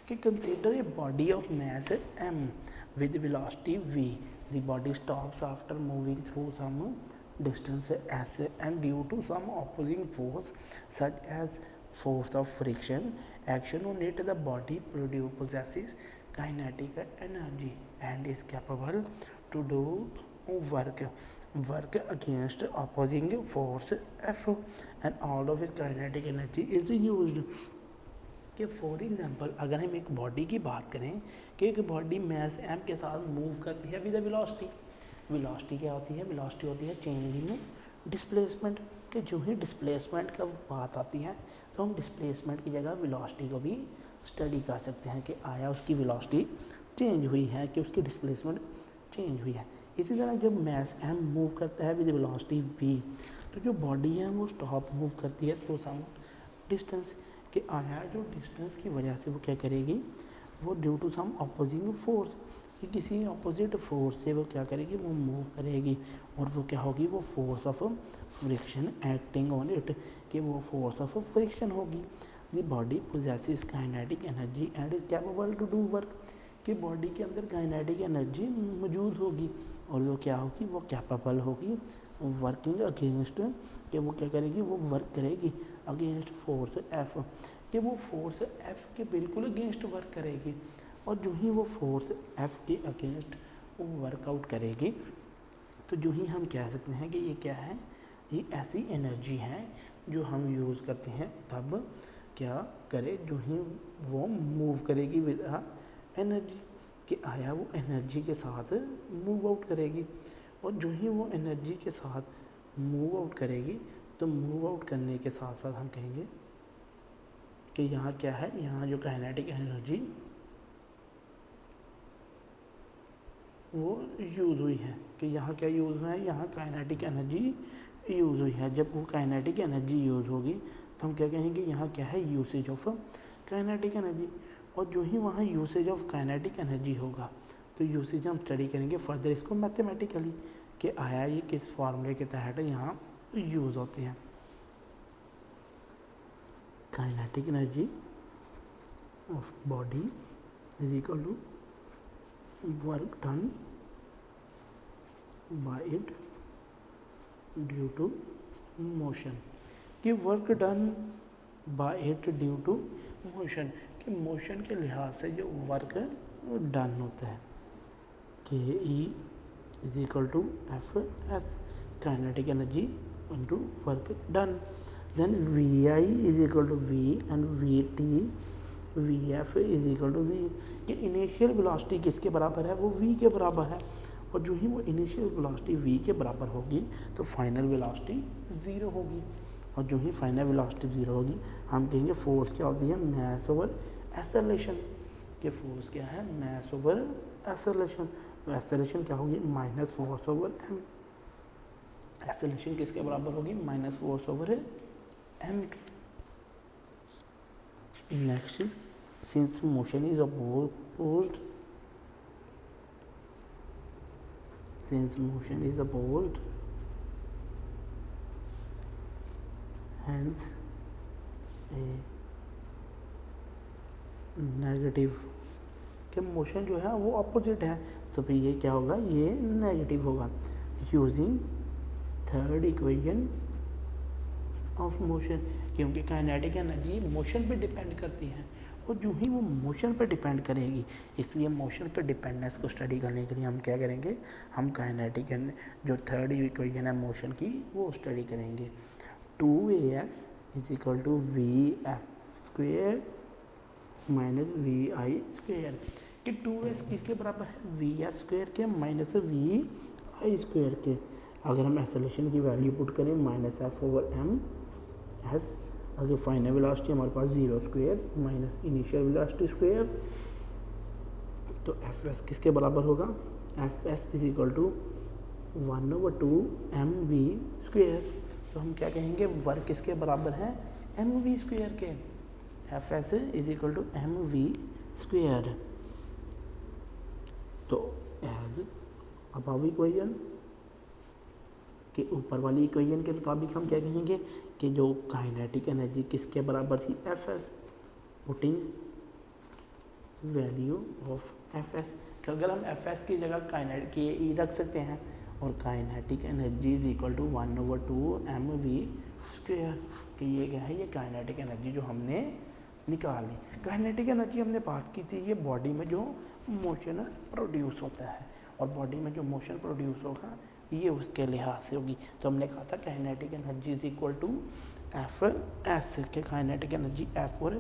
कि consider a body of mass m with velocity v, the body stops after moving through some distance s and due to some opposing force such as force of friction action on it, the body possesses kinetic energy and is capable to do work against opposing force F and all of its kinetic energy is used। कि for example अगर हम एक body की बात करें कि एक body mess M के साथ मूव करती है विद वेलोसिटी। वेलोसिटी क्या होती है? वेलोसिटी होती है चेंज इन डिस्प्लेसमेंट। कि जो ही डिस्प्लेसमेंट का बात आती है तो हम डिस्प्लेसमेंट की जगह वेलोसिटी को भी स्टडी कर सकते हैं कि आया उसकी वेलोसिटी चेंज हुई है कि उसकी डिस्प्लेसमेंट चेंज हुई है। इसी तरह जब मैस एम मूव करता है विद वेलोसिटी वी तो जो बॉडी है वो स्टॉप मूव करती है थ्रू सम डिस्टेंस। कि आया जो डिस्टेंस की वजह से वो क्या करेगी, वो due to some opposing force, कि किसी अपोजिट फोर्स से वो क्या करेगी, वो मूव करेगी और वो क्या होगी, वो force of friction acting on it, कि वो फोर्स ऑफ फ्रिक्शन होगी। The body possesses kinetic energy and is capable to do work. कि बॉडी के अंदर काइनेटिक एनर्जी मौजूद होगी और वो क्या होगी, वो कैपेबल होगी वर्किंग अगेंस्ट, कि वो क्या करेगी, वो वर्क करेगी अगेंस्ट फोर्स एफ, कि वो फोर्स एफ के बिल्कुल अगेंस्ट वर्क करेगी। और जो ही वो फोर्स एफ के अगेंस्ट वो वर्कआउट करेगी, तो जो ही हम कह सकते हैं कि ये क्या है, ये ऐसी एनर्जी है जो हम यूज़ करते हैं तब क्या करे, जो ही वो मूव करेगी विद एनर्जी, कि आया वो एनर्जी के साथ मूव आउट करेगी। और जो ही वो एनर्जी के साथ मूव आउट करेगी, तो मूव आउट करने के साथ साथ हम कहेंगे कि यहाँ क्या है, यहाँ जो काइनेटिक एनर्जी वो यूज़ हुई है, कि यहाँ क्या यूज़ हुआ है, यहाँ काइनेटिक एनर्जी यूज़ हुई है। जब वो काइनेटिक एनर्जी यूज़ होगी तो हम क्या कहेंगे, यहाँ क्या है, यूसेज ऑफ काइनेटिक एनर्जी। और जो ही वहाँ यूसेज ऑफ काइनेटिक एनर्जी होगा, तो यूसेज हम स्टडी करेंगे फर्दर इसको मैथमेटिकली, कि आया ये किस फार्मूले के तहत यहाँ यूज़ होते हैं। Kinetic energy of body is equal to work done by it due to motion, कि work done by it due to motion, कि मोशन के लिहाज से जो वर्क डन होता है, K E is equal to F S kinetic energy into work done. Then V I is equal to V and V T V F is equal to V, कि initial velocity किसके बराबर है, वो we के बराबर है। और जो ही वो इनिशियल वेलोसिटी v के बराबर होगी तो फाइनल वेलोसिटी ज़ीरो होगी। और जो ही फाइनल वेलोसिटी ज़ीरो होगी, हम कहेंगे फोर्स क्या होती है, मास ओवर एक्सेलरेशन, कि फोर्स क्या है, मास ओवर एक्सेलरेशन। तो एक्सेलरेशन क्या होगी, minus force over M. Acceleration किसके बराबर होगी, माइनस फोर्स ओवर एम के। Next, since motion is opposed, since motion is opposed, hence a negative, कि मोशन जो है वो अपोजिट है, तो फिर ये क्या होगा, ये नेगेटिव होगा। Using third equation of motion, क्योंकि काइनेटिक एनर्जी मोशन पे डिपेंड करती है, और जो ही वो मोशन पे डिपेंड करेगी, इसलिए मोशन पे डिपेंडेंस को स्टडी करने के लिए हम क्या करेंगे, हम काइनेटिक जो थर्ड इक्वेशन है मोशन की वो स्टडी करेंगे। 2as is equal to V F square minus V I square, कि 2s किसके बराबर है, वी एफ स्क्वेयर के माइनस वी आई स्क्वेयर के। अगर हम एक्सेलरेशन की वैल्यू पुट करें minus F over M S, अगर फाइनल वेलोसिटी हमारे पास zero square minus initial velocity square, तो एफ एस किसके बराबर होगा, F S is equal to 1/2 M V square. तो हम क्या कहेंगे, वर्क किसके बराबर है, एम वी स्क्वेयर के। F S is equal to M V square. तो एज अबव इक्वेशन के ऊपर वाली इक्वेशन के मुताबिक हम क्या कहेंगे कि जो काइनेटिक एनर्जी किसके बराबर थी, F S, putting value of F S, कि अगर हम एफ एस की जगह काइनेट के ई रख सकते हैं, और kinetic energy is equal to 1/2 M V square, कि ये क्या है, ये काइनेटिक एनर्जी जो हमने निकाली। काइनेटिक एनर्जी हमने बात की थी, ये बॉडी में जो मोशन प्रोड्यूस होता है, और बॉडी में जो मोशन प्रोड्यूस होगा ये उसके लिहाज से होगी। तो हमने कहा था kinetic energy is equal to F S, के काइनेटिक एनर्जी एफ और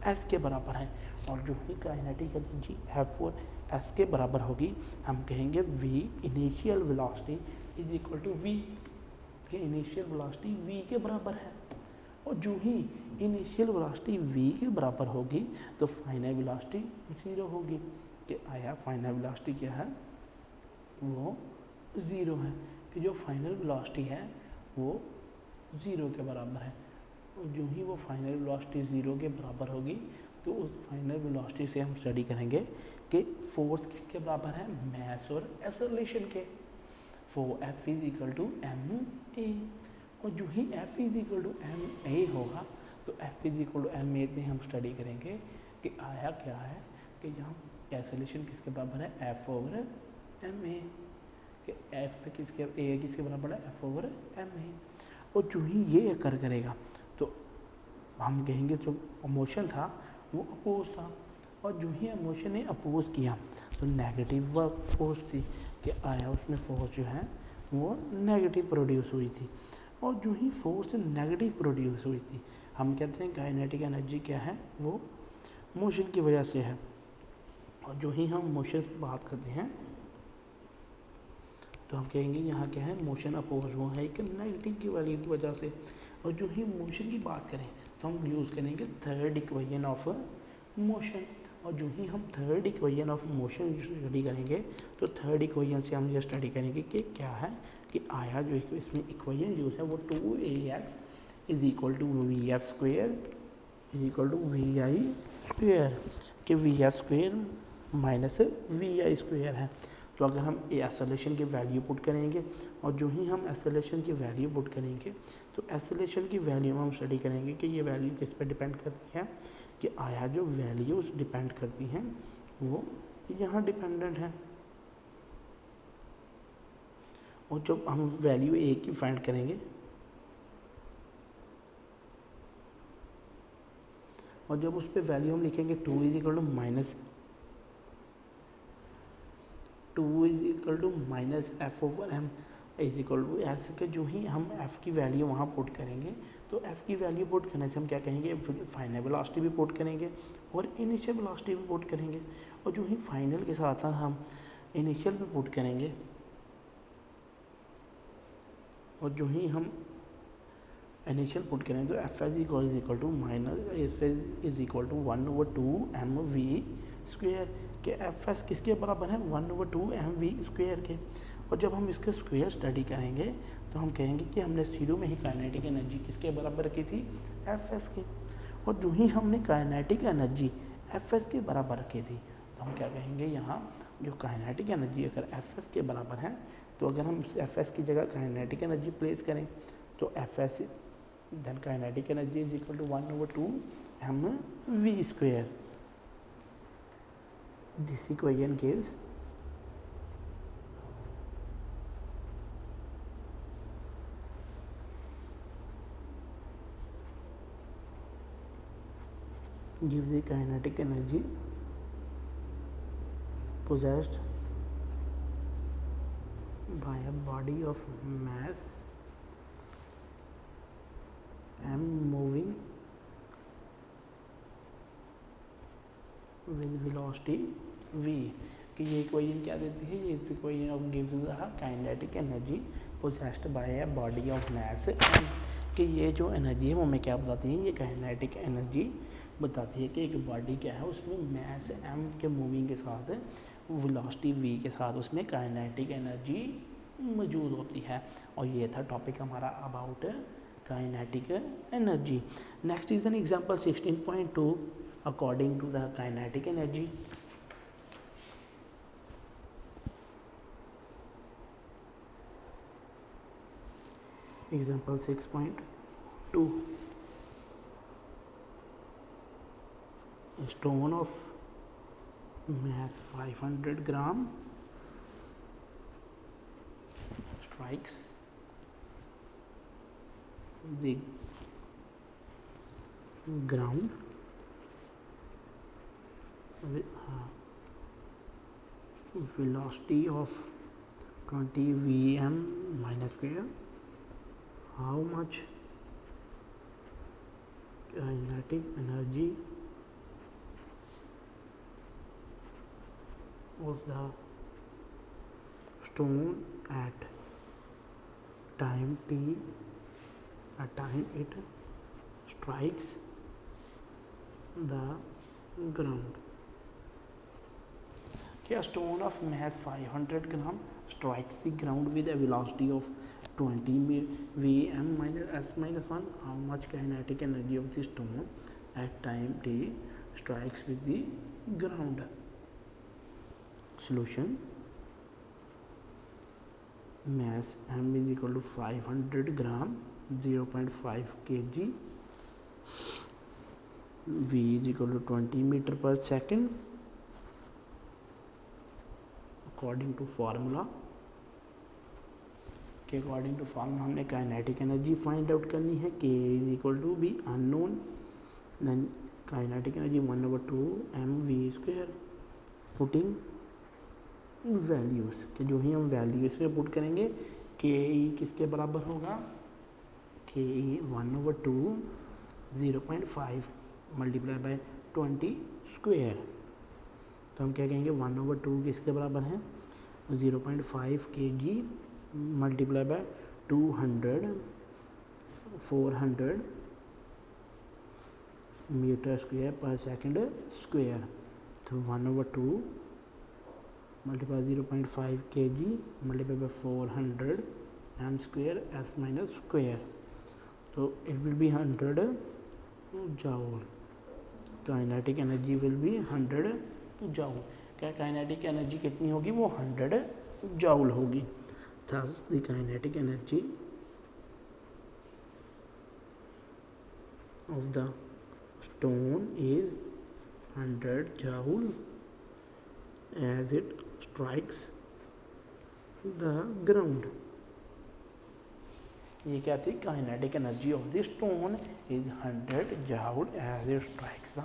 एस के बराबर है। और जो ही काइनेटिक एनर्जी एफ और एस के बराबर होगी, हम कहेंगे V initial velocity is equal to V, के इनिशियल वेलोसिटी वी के बराबर है। और जो ही इनिशियल वेलोसिटी v के बराबर होगी, तो फाइनल वेलोसिटी ज़ीरो होगी, कि आया फाइनल वेलोसिटी क्या है, वो ज़ीरो है, कि जो फाइनल वेलोसिटी है वो ज़ीरो के बराबर है। और जो ही वो फाइनल वेलोसिटी ज़ीरो के बराबर होगी, तो उस फाइनल वेलोसिटी से हम स्टडी करेंगे कि फोर्स किसके बराबर है, मास और एक्सेलरेशन के। फो F is equal to M A, और जो ही F is equal to M A होगा, तो F is equal to M A में हम स्टडी करेंगे कि आया क्या है, कि यहाँ एक्सेलरेशन किसके बराबर है, एफ ओवर एम ए, कि एफ किसके ए किसके बराबर है, एफ ओवर एम ए। और जो ही ये अकर करेगा, तो हम कहेंगे जो मोशन था वो अपोज था, और जो ही मोशन ने अपोज किया तो नेगेटिव फोर्स थी कि आया उसमें फोर्स जो है वो नेगेटिव प्रोड्यूस हुई थी। और जो ही फोर्स नेगेटिव प्रोड्यूस हुई थी हम कहते हैं काइनेटिक एनर्जी क्या है, वो मोशन की वजह से है। और जो ही हम मोशन की बात करते हैं तो हम कहेंगे यहाँ क्या है, मोशन अपोज हुआ है एक नेगेटिव की वैल्यू की वजह से। और जो ही मोशन की बात करें तो हम यूज़ करेंगे थर्ड इक्वेशन ऑफ मोशन। और जो ही हम third equation of motion study करेंगे तो थर्ड इक्वेशन से हम ये स्टडी करेंगे कि क्या है कि आया जो इसमें इक्वेशन यूज है वो 2AS is equal to VF square is equal to VI square, कि VF square minus VI square है। तो अगर हम एक्सेलरेशन की वैल्यू पुट करेंगे और जो ही हम एक्सेलरेशन की वैल्यू पुट करेंगे तो एक्सेलरेशन की वैल्यू में हम स्टडी करेंगे कि ये वैल्यू किस पर डिपेंड करती है, कि आया जो वैल्यूज डिपेंड करती हैं वो यहाँ डिपेंडेंट है। और जब हम वैल्यू ए की फाइंड करेंगे और जब उस पर वैल्यू हम लिखेंगे 2 is equal to minus F over M is equal to ऐसे के जो ही हम एफ़ की वैल्यू वहाँ पुट करेंगे तो एफ़ की वैल्यू पुट करने से हम क्या कहेंगे, फाइनल वेलोसिटी भी पुट करेंगे और इनिशियल वेलोसिटी भी पुट करेंगे। और जो ही फाइनल के साथ साथ हम इनिशियल भी पुट करेंगे और जो ही हम इनिशियल पुट करेंगे तो F S is equal to minus F S is equal to 1/2 mv square, के एफ एस किसके बराबर है 1/2 mv स्क्वेयर के। और जब हम इसके स्क्वेयर स्टडी करेंगे तो हम कहेंगे कि हमने शुरू में ही काइनेटिक एनर्जी किसके बराबर रखी थी, एफ एस के। और जो ही हमने काइनेटिक एनर्जी एफ एस के बराबर रखी थी तो हम क्या कहेंगे, यहाँ जो काइनेटिक एनर्जी अगर एफ एस के बराबर है तो अगर हम एफ एस की जगह काइनेटिक एनर्जी प्लेस करें तो F S then kinetic energy is equal to 1/2 mv square. This equation gives the kinetic energy possessed by a body of mass m moving with velocity v, कि ये equation क्या देती है, ये equation of gives the kinetic energy possessed by a body of mass m, कि ये जो energy है वो हमें क्या बताती है, ये काइनेटिक एनर्जी बताती है कि एक बॉडी क्या है उसमें मास m के मूविंग के साथ वेलोसिटी v के साथ उसमें काइनेटिक एनर्जी मौजूद होती है। और ये था टॉपिक हमारा about kinetic energy. Next is an example 16.2 according to the kinetic energy. Example 6.2, a stone of mass 500 gram strikes the ground with velocity of 20 vm minus square. How much kinetic energy of the stone at time t, at time it strikes the ground. A stone of mass 500 gram strikes the ground with a velocity of 20 vm minus s minus 1. How much kinetic energy of the stone at time t strikes with the ground? Solution: mass m is equal to 500 gram 0.5 kg, v is equal to 20 meter per second according to formula. के according to formula हमने kinetic energy find out करनी है, k is equal to be unknown, then kinetic energy 1/2 mv²। Putting values कि जो ही हम values में put करेंगे के ई किसके बराबर होगा, के ई 1/2 0.5 मल्टीप्लाई बाय 20²। तो हम क्या कहेंगे 1/2 किसके बराबर है 0.5 kg मल्टीप्लाई बाय 200 400 मीटर² पर सेकंड स्क्वायर। तो 1/2 multiply 0.5 kg multiply by 400 m² s-² तो it will be 100 joule. Kinetic energy will be 100 joule. क्या काइनेटिक एनर्जी कितनी होगी, वो 100 जूल होगी। Thus the kinetic energy of the stone is 100 joule as it strikes the ground। ये क्या थी, kinetic energy of the stone is 100 joule as it strikes the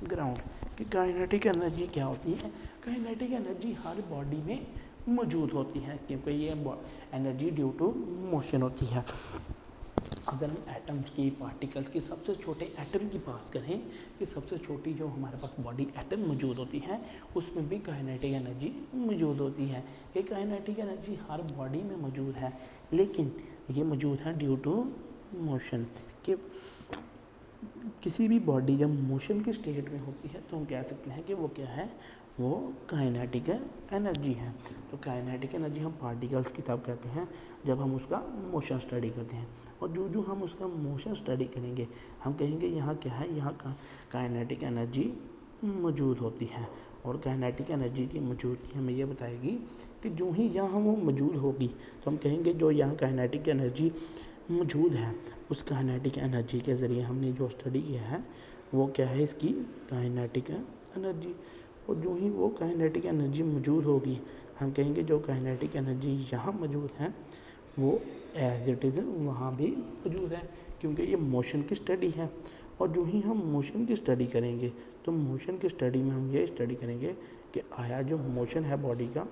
ground. कि kinetic energy क्या होती है, काइनेटिक एनर्जी हर body में मौजूद होती है क्योंकि ये एनर्जी ड्यू टू मोशन होती है। अगर हम एटम्स की, पार्टिकल्स की, सबसे छोटे एटम की बात करें कि सबसे छोटी जो हमारे पास बॉडी एटम मौजूद होती है उसमें भी काइनेटिक एनर्जी मौजूद होती है। ये काइनेटिक एनर्जी हर बॉडी में मौजूद है लेकिन ये मौजूद है ड्यू टू मोशन। कि किसी भी बॉडी जब मोशन की स्टेट में होती है तो हम कह सकते हैं कि वो क्या है, वो काइनेटिक एनर्जी है। तो काइनेटिक एनर्जी हम पार्टिकल्स की तब कहते हैं जब हम उसका मोशन स्टडी करते हैं। और जो जो हम उसका मोशन स्टडी करेंगे हम कहेंगे यहाँ क्या है, यहाँ का काइनेटिक एनर्जी मौजूद होती है। और काइनेटिक एनर्जी की मौजूदगी हमें यह बताएगी कि जो ही यहाँ वो मौजूद होगी तो हम कहेंगे जो यहाँ काइनेटिक एनर्जी मौजूद है उस काइनेटिक एनर्जी के ज़रिए हमने जो स्टडी किया है वो क्या है, इसकी काइनेटिक एनर्जी। और जो ही वो काइनेटिक एनर्जी मौजूद होगी हम कहेंगे जो काइनेटिक एनर्जी यहाँ मौजूद है वो एज इट इज़ वहाँ भी मौजूद है क्योंकि ये मोशन की स्टडी है। और जो ही हम मोशन की स्टडी करेंगे तो मोशन की स्टडी में हम ये स्टडी करेंगे कि आया जो मोशन है बॉडी का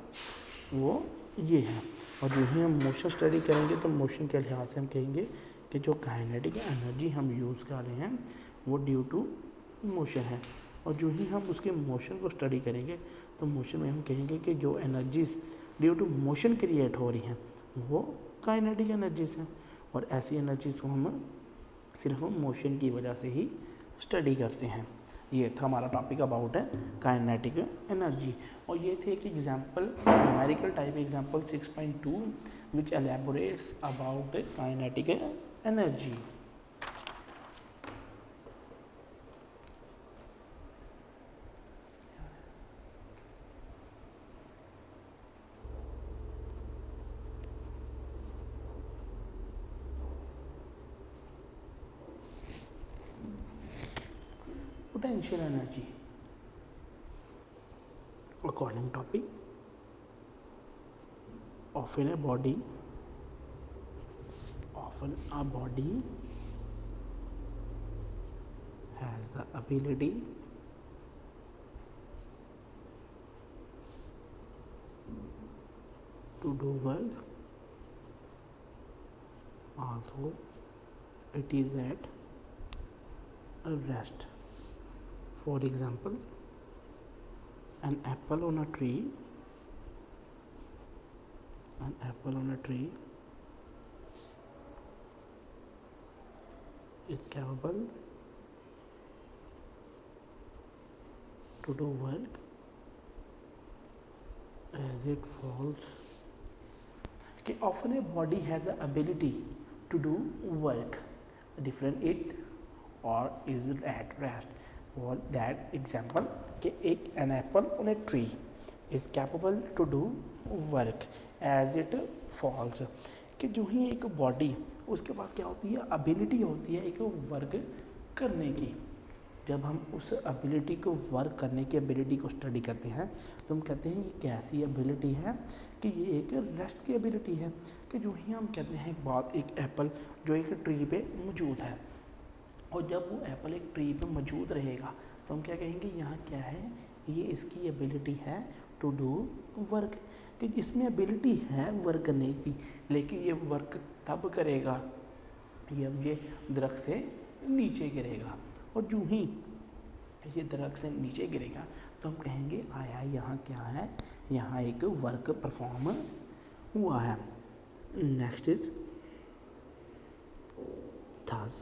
वो ये है। और जो ही हम मोशन स्टडी करेंगे तो मोशन के लिहाज से हम कहेंगे कि जो काइनेटिक एनर्जी हम यूज़ कर रहे हैं वो ड्यू टू मोशन है। और जो ही हम उसके मोशन को स्टडी करेंगे तो मोशन में हम कहेंगे कि जो energies due to motion create हो रही हैं वो काइनेटिक एनर्जीज हैं। और ऐसी एनर्जीज को हम सिर्फ मोशन की वजह से ही स्टडी करते हैं। ये था हमारा टॉपिक अबाउट है काइनेटिक एनर्जी। और ये थे एक example, numerical type example 6.2 which elaborates about kinetic energy. Potential energy according topic often a body has the ability to do work although it is at a rest. For example, an apple on a tree is capable to do work as it falls. Okay, often a body has the ability to do work different it or is at rest. For that example, an apple on a tree is capable to do work as it falls। कि जो ही एक body उसके पास क्या होती है, ability होती है एक वर्क करने की। जब हम उस एबिलिटी को वर्क करने की एबिलिटी को स्टडी करते हैं तो हम कहते हैं ये कैसी एबिलिटी है कि ये एक रेस्ट की एबिलिटी है। कि जो ही हम कहते हैं बात एक एप्पल जो एक ट्री पे मौजूद है और जब वो एप्पल एक ट्री पे मौजूद रहेगा तो हम क्या कहेंगे, यहाँ क्या है, ये इसकी एबिलिटी है टू डू वर्क, कि इसमें एबिलिटी है वर्क करने की, लेकिन ये वर्क तब करेगा ये दरख्त से नीचे गिरेगा। और जो ही ये दरख्त से नीचे गिरेगा तो हम कहेंगे आया यहाँ क्या है, यहाँ एक वर्क परफॉर्म हुआ है। Next is thus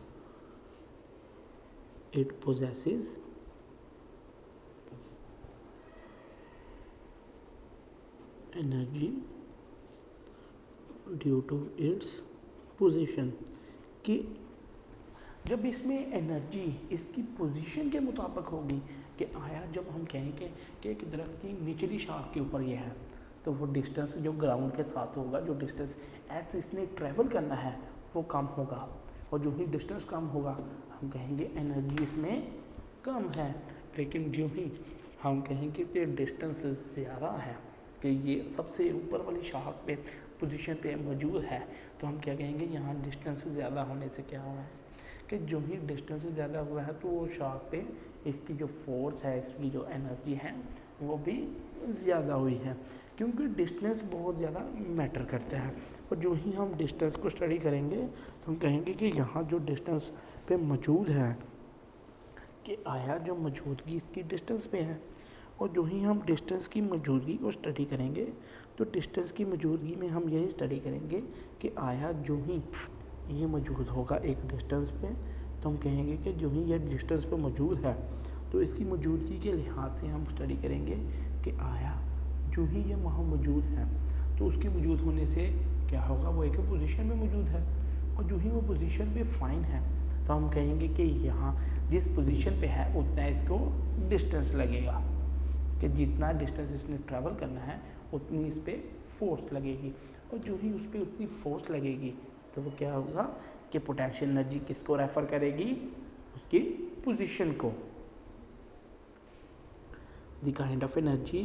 it possesses energy due to its position, कि जब इसमें एनर्जी इसकी पोजीशन के मुताबिक होगी, कि आया जब हम कहेंगे कि एक दरख्त की निचली शाख के ऊपर ये है तो वो डिस्टेंस जो ग्राउंड के साथ होगा, जो डिस्टेंस ऐसे इसने ट्रैवल करना है वो कम होगा, और जो ही डिस्टेंस कम होगा हम कहेंगे एनर्जी इसमें कम है। लेकिन जो ही हम कहेंगे कि डिस्टेंस ज़्यादा है, कि ये सबसे ऊपर वाली शाख पे पोजीशन पे मौजूद है, तो हम क्या कहेंगे, यहाँ डिस्टेंस ज़्यादा होने से क्या हुआ है, कि जो ही डिस्टेंस ज़्यादा हुआ है तो वो शाख पे इसकी जो फोर्स है, इसकी जो एनर्जी है वो भी ज़्यादा हुई है, क्योंकि डिस्टेंस बहुत ज़्यादा मैटर करता है। और जो ही हम डिस्टेंस को स्टडी करेंगे तो हम कहेंगे कि यहाँ जो डिस्टेंस पे मौजूद है, कि आया जो मौजूदगी इसकी डिस्टेंस पे है, और जो ही हम डिस्टेंस की मौजूदगी को स्टडी करेंगे तो डिस्टेंस की मौजूदगी में हम यही स्टडी करेंगे कि आया जो ही ये मौजूद होगा एक डिस्टेंस पे, तो हम कहेंगे कि जो ही ये डिस्टेंस पे मौजूद है तो इसकी मौजूदगी के लिहाज से हम स्टडी करेंगे कि आया जो ही ये वहाँ मौजूद है तो उसके मौजूद होने से क्या होगा, वो एक पोजीशन में मौजूद है, और जो ही वो पोजीशन पे फाइन है तो हम कहेंगे कि यहाँ जिस पोजीशन पे है उतना इसको डिस्टेंस लगेगा, कि जितना डिस्टेंस इसने ट्रैवल करना है उतनी इस पर फोर्स लगेगी, और जो ही उस पर उतनी फोर्स लगेगी तो वो क्या होगा कि पोटेंशियल एनर्जी किसको रेफर करेगी, उसकी पोजीशन को। The kind of energy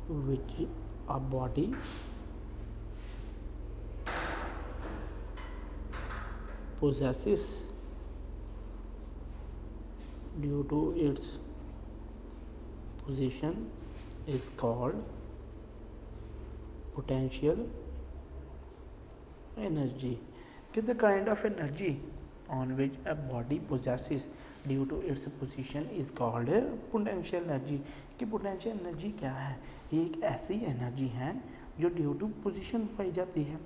which a body possesses due to its position is called potential energy, कि the kind of energy on which a body possesses due to its position is called potential energy, कि potential energy क्या है, ये एक ऐसी energy है जो due to position पाई जाती है,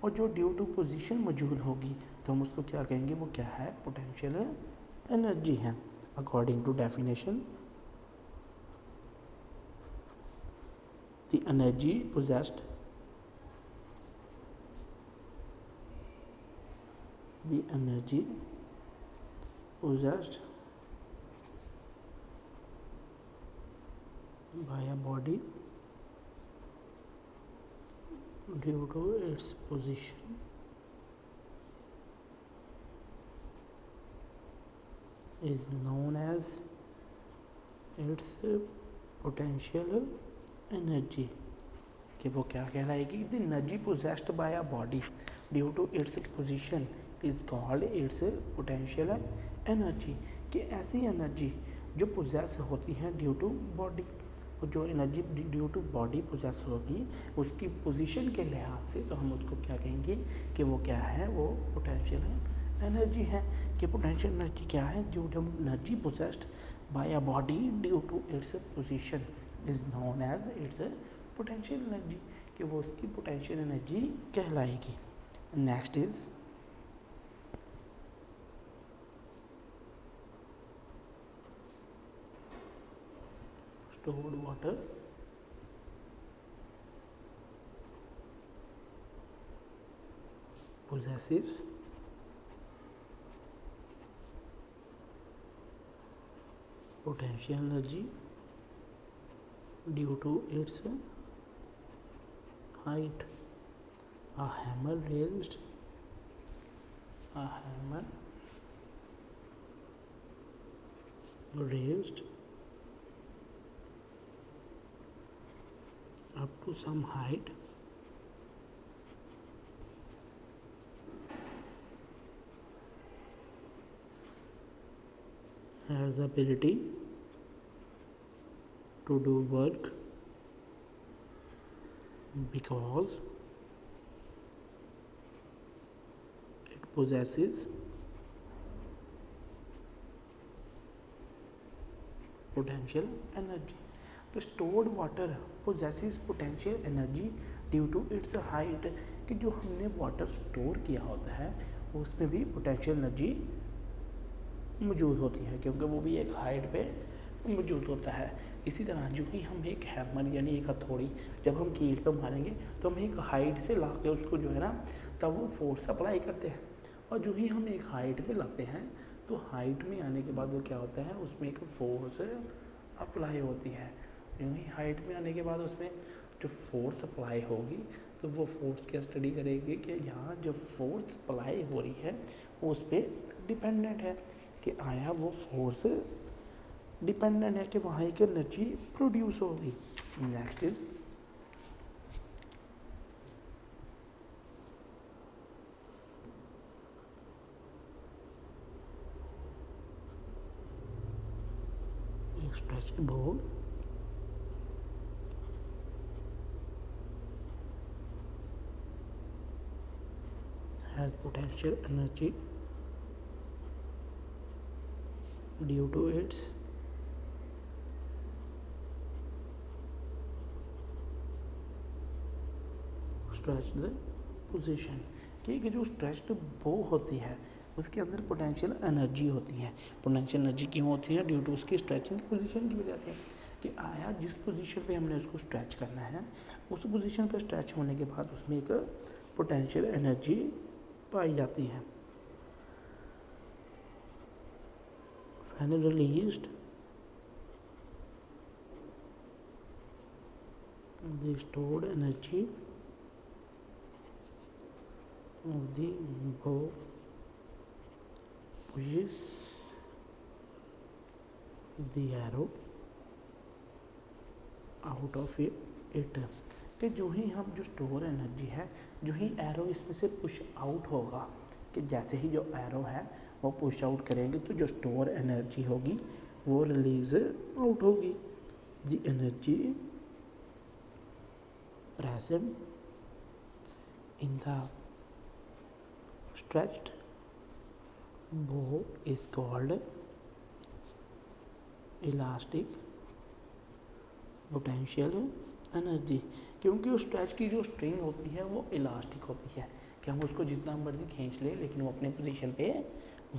और जो ड्यू टू पोजीशन मौजूद होगी तो हम उसको क्या कहेंगे, वो क्या है, पोटेंशियल एनर्जी है। According to definition, the energy possessed by a body due to its position is known as its potential energy, कि वो क्या कहलाएगी, the energy possessed by a body due to its position is called its potential energy, कि ऐसी energy जो poses होती है due to body, और जो energy due to body possess होगी उसकी पोजीशन के लिहाज से तो हम उसको क्या कहेंगे कि वो क्या है, वो पोटेंशियल एनर्जी है। कि पोटेंशियल एनर्जी क्या है, जो energy possessed by a body due to its position is known as its potential energy, कि वो उसकी पोटेंशियल एनर्जी कहलाएगी। Next is stored water possesses potential energy due to its height. A hammer raised up to some height has the ability to do work because it possesses potential energy. तो stored water possesses potential energy due to its height, कि जो हमने water store किया होता है उसमें भी potential energy मौजूद होती है, क्योंकि वो भी एक हाइट पे मौजूद होता है। इसी तरह जो ही हम एक हैमर यानी एक हथौड़ी जब हम कील पे मारेंगे तो हम एक हाइट से ला के उसको जो है ना तब वो फोर्स अप्लाई करते हैं, और जो ही हम एक हाइट पे लाते हैं तो हाइट में आने के बाद वो क्या होता है, उसमें एक फोर्स अप्लाई होती है। जो ही हाइट में आने के बाद उसमें जो फोर्स अप्लाई होगी तो वो फोर्स क्या स्टडी करेगी कि यहाँ जो फोर्स अप्लाई हो रही है वो उस पर डिपेंडेंट है, कि आया वो फोर्स डिपेंडेंट है कि वहाँ एक एनर्जी प्रोड्यूस होगी। Next is stretched bow has potential energy due to its stretched position, कि जो स्ट्रेच्ड बो होती है उसके अंदर पोटेंशियल एनर्जी होती है। पोटेंशियल एनर्जी क्यों होती है? ड्यू टू उसकी स्ट्रेचिंग पोजीशन की वजह से, कि आया जिस पोजीशन पे हमने उसको स्ट्रेच करना है उस पोजीशन पे स्ट्रेच होने के बाद उसमें एक पोटेंशियल एनर्जी पाई जाती है। when released the stored energy of the bow pushes the arrow out of it, कि जो ही हम जो स्टोर एनर्जी है जो ही एरो इसमें से पुश आउट होगा, कि जैसे ही जो एरो है वो पुश आउट करेंगे तो जो स्टोर एनर्जी होगी वो रिलीज आउट होगी। The energy present in the stretched bow is called elastic potential energy, क्योंकि उस स्ट्रेच की जो स्ट्रिंग होती है वो इलास्टिक होती है, कि हम उसको जितना मर्जी खींच ले लेकिन वो अपनी पोजीशन पे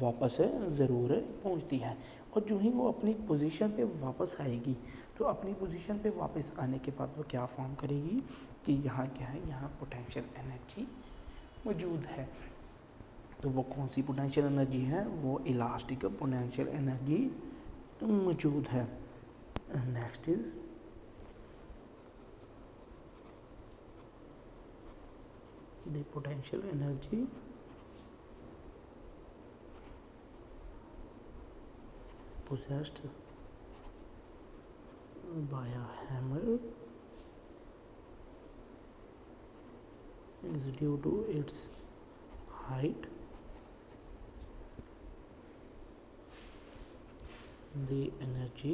वापस ज़रूर पहुंचती है। और जो ही वो अपनी पोजीशन पे वापस आएगी तो अपनी पोजीशन पे वापस आने के बाद वो क्या फॉर्म करेगी कि यहाँ क्या है, यहाँ पोटेंशियल एनर्जी मौजूद है। तो वो कौन सी पोटेंशियल एनर्जी है? वो इलास्टिक पोटेंशियल एनर्जी मौजूद है। Next is the potential energy possessed by a hammer is due to its height, the energy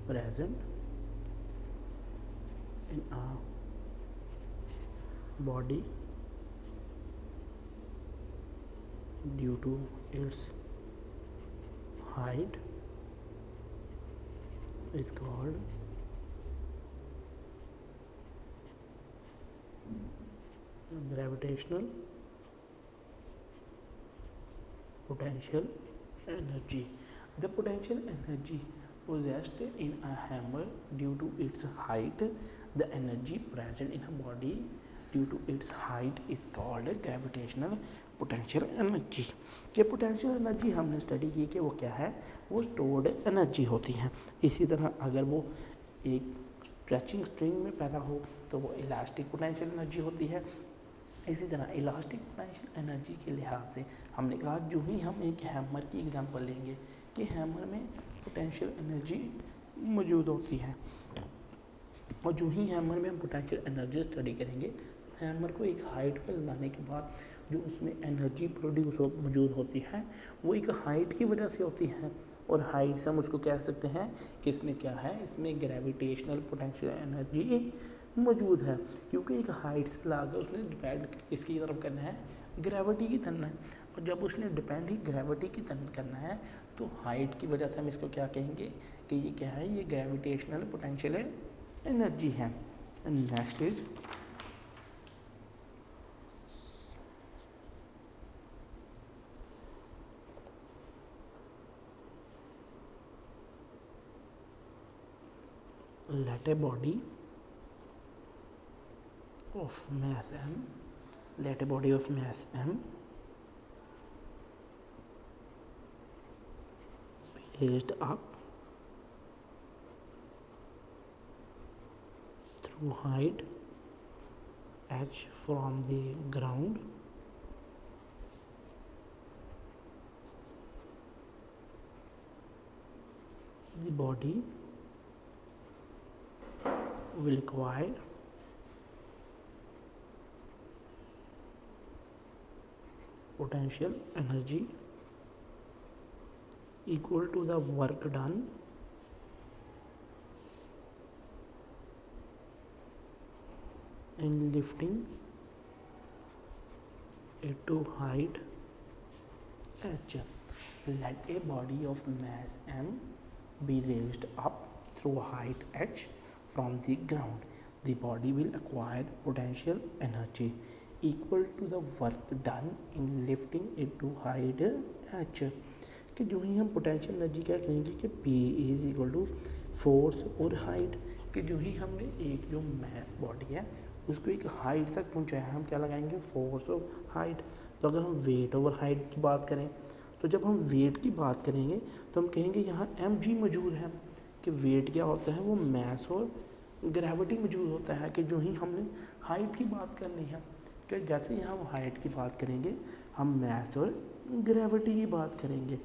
present in a body due to its height is called gravitational potential energy. The potential energy possessed in a hammer due to its height, the energy present in a body due to its height is called gravitational potential energy। ये potential energy हमने study की कि वो क्या है, वो stored energy होती है। इसी तरह अगर वो एक स्ट्रेचिंग स्ट्रिंग में पैदा हो तो वो इलास्टिक पोटेंशियल एनर्जी होती है। इसी तरह इलास्टिक पोटेंशियल एनर्जी के लिहाज से हमने कहा जो ही हम एक हैमर की एग्जांपल लेंगे कि हैमर में पोटेंशियल एनर्जी मौजूद होती है, और जो ही हैमर में हम पोटेंशियल एनर्जी स्टडी करेंगे हैमर को एक हाइट पर लाने के बाद जो उसमें एनर्जी प्रोड्यूस मौजूद होती है वो एक हाइट की वजह से होती है। और हाइट से हम उसको कह सकते हैं कि इसमें क्या है, इसमें ग्रेविटेशनल पोटेंशियल एनर्जी मौजूद है, क्योंकि एक हाइट से लाकर उसने डिपेंड इसकी तरफ करना है, ग्रेविटी की तरफ है। और जब उसने डिपेंड ही ग्रेविटी की तरफ करना है तो हाइट की वजह से हम इसको क्या कहेंगे कि ये क्या है, ये ग्रेविटेशनल पोटेंशियल एनर्जी है। Next is let a body of mass m, let a body of mass m be raised up through height h from the ground the body will require potential energy equal to the work done in lifting it to height h. Let a body of mass m be raised up through height h from the ground. The body will acquire potential energy equal to the work done in lifting it to height h. कि जो ही हम potential energy क्या कहेंगे कि P is equal to force और height, कि जो ही हमने एक जो मैस बॉडी है उसको एक हाइट तक पहुंचाया है, हम क्या लगाएंगे, फोर्स और हाइट। तो अगर हम वेट ओवर हाइट की बात करें, तो जब हम वेट की बात करेंगे तो हम कहेंगे यहाँ mg मौजूद है, कि वेट क्या होता है, वो मैस और ग्रेविटी मौजूद होता है। कि जो ही हमने हाइट की बात करनी है, कि जैसे ही हम हाइट की बात करेंगे हम मैस और ग्रेविटी की बात करेंगे,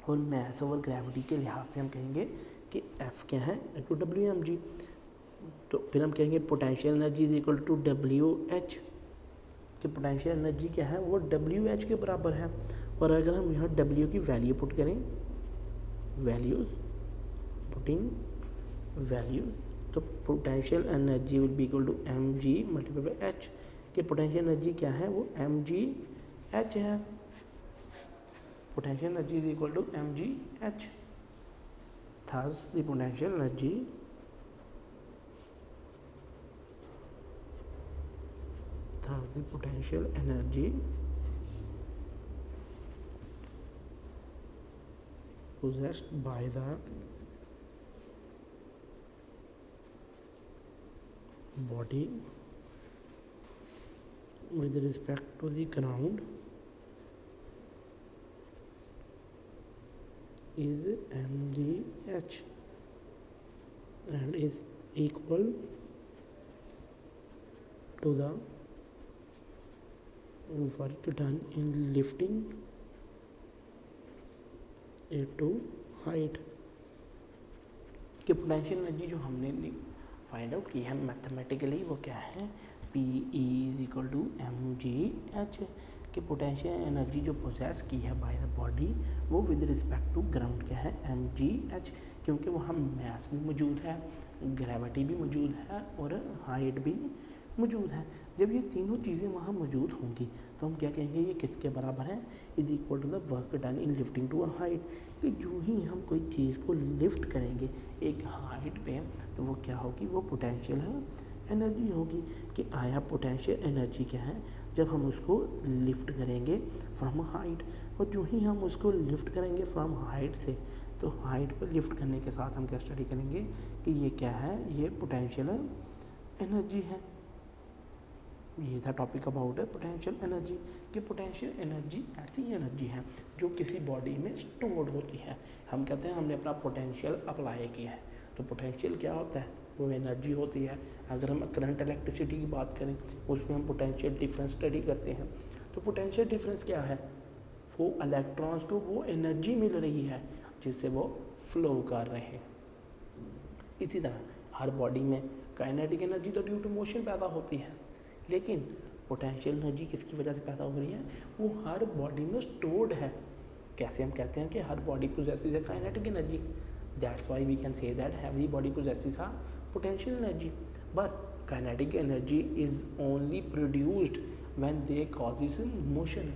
और मैस और ग्रेविटी के लिहाज से हम कहेंगे कि F क्या है, टू डब्ल्यू एम जी। तो फिर हम कहेंगे potential energy is equal to W H, कि पोटेंशियल एनर्जी क्या है, वो डब्ल्यू एच के बराबर है। और अगर हम यहाँ डब्ल्यू की वैल्यू पुट करें, वैल्यूज़ पुटिंग वैल्यूज़, तो potential energy will be equal to M G multiply by H, कि पोटेंशियल एनर्जी क्या है, वो एम जी एच है। potential energy is equal to mgh. Thus the potential energy possessed by the body with respect to the ground is mgh and is equal to the work done in lifting it to height. कि potential energy जो हमने find out की है mathematically वो क्या है, P is equal to M G H, कि potential energy जो पोजेस की है बाय द बॉडी वो विद रिस्पेक्ट टू ग्राउंड क्या है, एम जी एच, क्योंकि वहाँ मैस भी मौजूद है, ग्रेविटी भी मौजूद है और हाइट भी मौजूद है। जब ये तीनों चीज़ें वहाँ मौजूद होंगी तो हम क्या कहेंगे, ये किसके बराबर है, is equal to the work done in lifting to a height, कि जो ही हम कोई चीज़ को लिफ्ट करेंगे एक हाइट पे तो वो क्या होगी, वो पोटेंशियल है एनर्जी होगी। कि आया पोटेंशियल एनर्जी क्या है, जब हम उसको लिफ्ट करेंगे फ्रॉम हाइट, और जो ही हम उसको लिफ्ट करेंगे फ्रॉम हाइट से, तो हाइट पर लिफ्ट करने के साथ हम क्या स्टडी करेंगे कि ये क्या है, ये पोटेंशियल एनर्जी है। ये था टॉपिक अबाउट है पोटेंशियल एनर्जी। कि पोटेंशियल एनर्जी ऐसी एनर्जी है जो किसी बॉडी में स्टोर्ड होती है। हम कहते हैं हमने अपना पोटेंशियल अप्लाई किया है, तो पोटेंशियल क्या होता है, वो एनर्जी होती है। अगर हम करंट इलेक्ट्रिसिटी की बात करें उसमें हम पोटेंशियल डिफरेंस स्टडी करते हैं, तो पोटेंशियल डिफरेंस क्या है, वो इलेक्ट्रॉन्स को वो एनर्जी मिल रही है जिससे वो फ्लो कर रहे हैं। इसी तरह हर बॉडी में काइनेटिक एनर्जी तो ड्यू टू मोशन पैदा होती है, लेकिन पोटेंशियल एनर्जी किसकी वजह से पैदा हो रही है, वो हर बॉडी में स्टोर्ड है। कैसे हम कहते हैं कि हर body possesses a kinetic energy, that's why we can say that every body possesses a potential energy, but kinetic energy is only produced when there causes motion,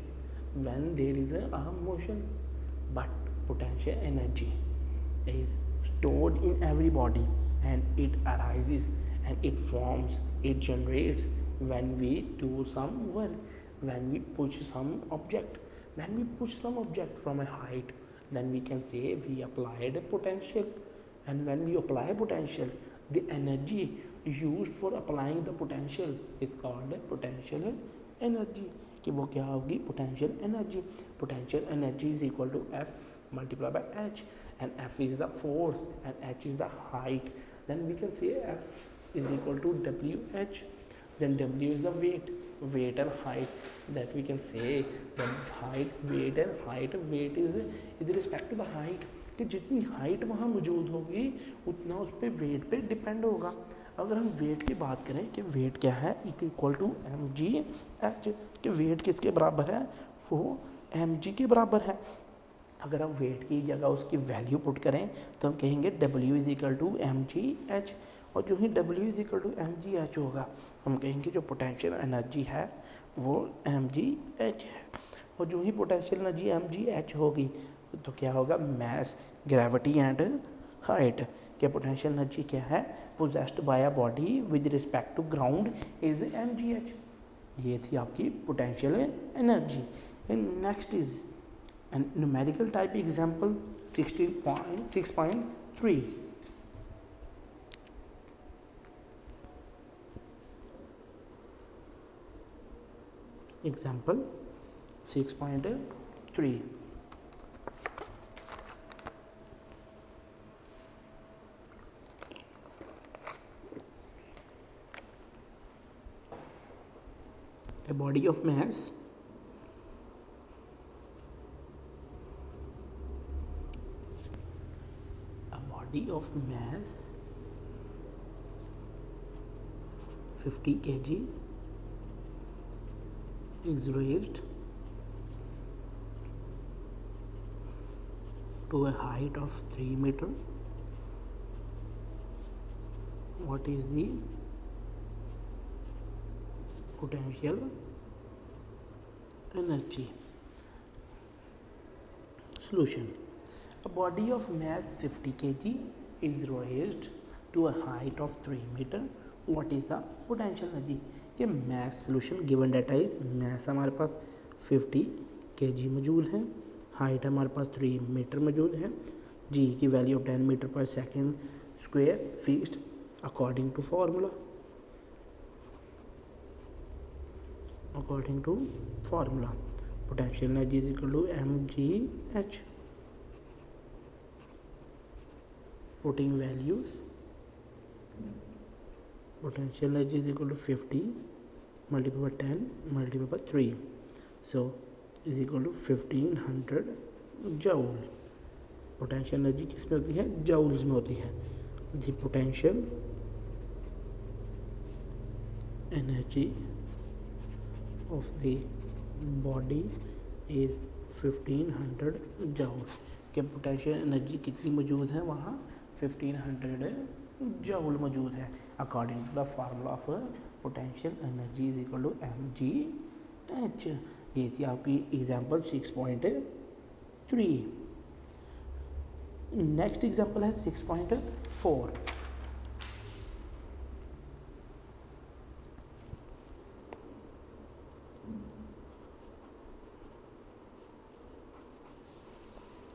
when there is a motion, but potential energy is stored in every body and it arises and it forms, it generates when we do some work, when we push some object, when we push some object from a height, then we can say we applied a potential, and when we apply potential, the energy used for applying the potential is called potential energy। कि वो क्या होगी, potential energy। potential energy is equal to F multiplied by H, and F is the force and H is the height, then we can say F is equal to WH, then W is the weight and height, that we can say the height, weight and height, weight is respect to the height, कि जितनी height वहाँ मौजूद होगी उतना उस पर wait पे depend होगा। अगर हम वेट की बात करें कि वेट क्या है, इक्वल टू mgh, कि वेट किसके बराबर है, वो mg के बराबर है। अगर हम वेट की जगह उसकी वैल्यू पुट करें तो हम कहेंगे W is equal to mgh, और जो ही W is equal to mgh होगा हम कहेंगे जो पोटेंशियल एनर्जी है वो mgh है, और जो ही पोटेंशियल एनर्जी mgh होगी तो क्या होगा, मैस, ग्रेविटी एंड हाइट। क्या पोटेंशियल एनर्जी क्या है, possessed by a body with respect to ground is mgh। ये थी आपकी potential energy. Next is an numerical type example 6.3। Example 6.3, a body of mass of mass 50 kg is raised to a height of 3 meter. What is the potential energy? Solution: a body of mass 50 kg is raised to a height of 3 meter. What is the potential energy? कि mass solution given data is mass हमारे पास 50 kg मौजूद है, height हमारे पास 3 metre मौजूद है, g की value 10 metre पर second square fixed according to formula, potential energy is equal to mgh। putting values, potential energy is equal to 50 multiplied by 10 multiplied by 3, so is equal to 1500 joule। Potential energy किस में होती है, joules में होती है। The potential energy of the body is 1500 joule. के potential energy कितनी मौजूद है वहाँ, 1500 जाउल मौजूद है। According to the formula of potential energy is equal to mgh। ये थी आपकी एग्जांपल 6.3। नेक्स्ट एग्जांपल है 6.4।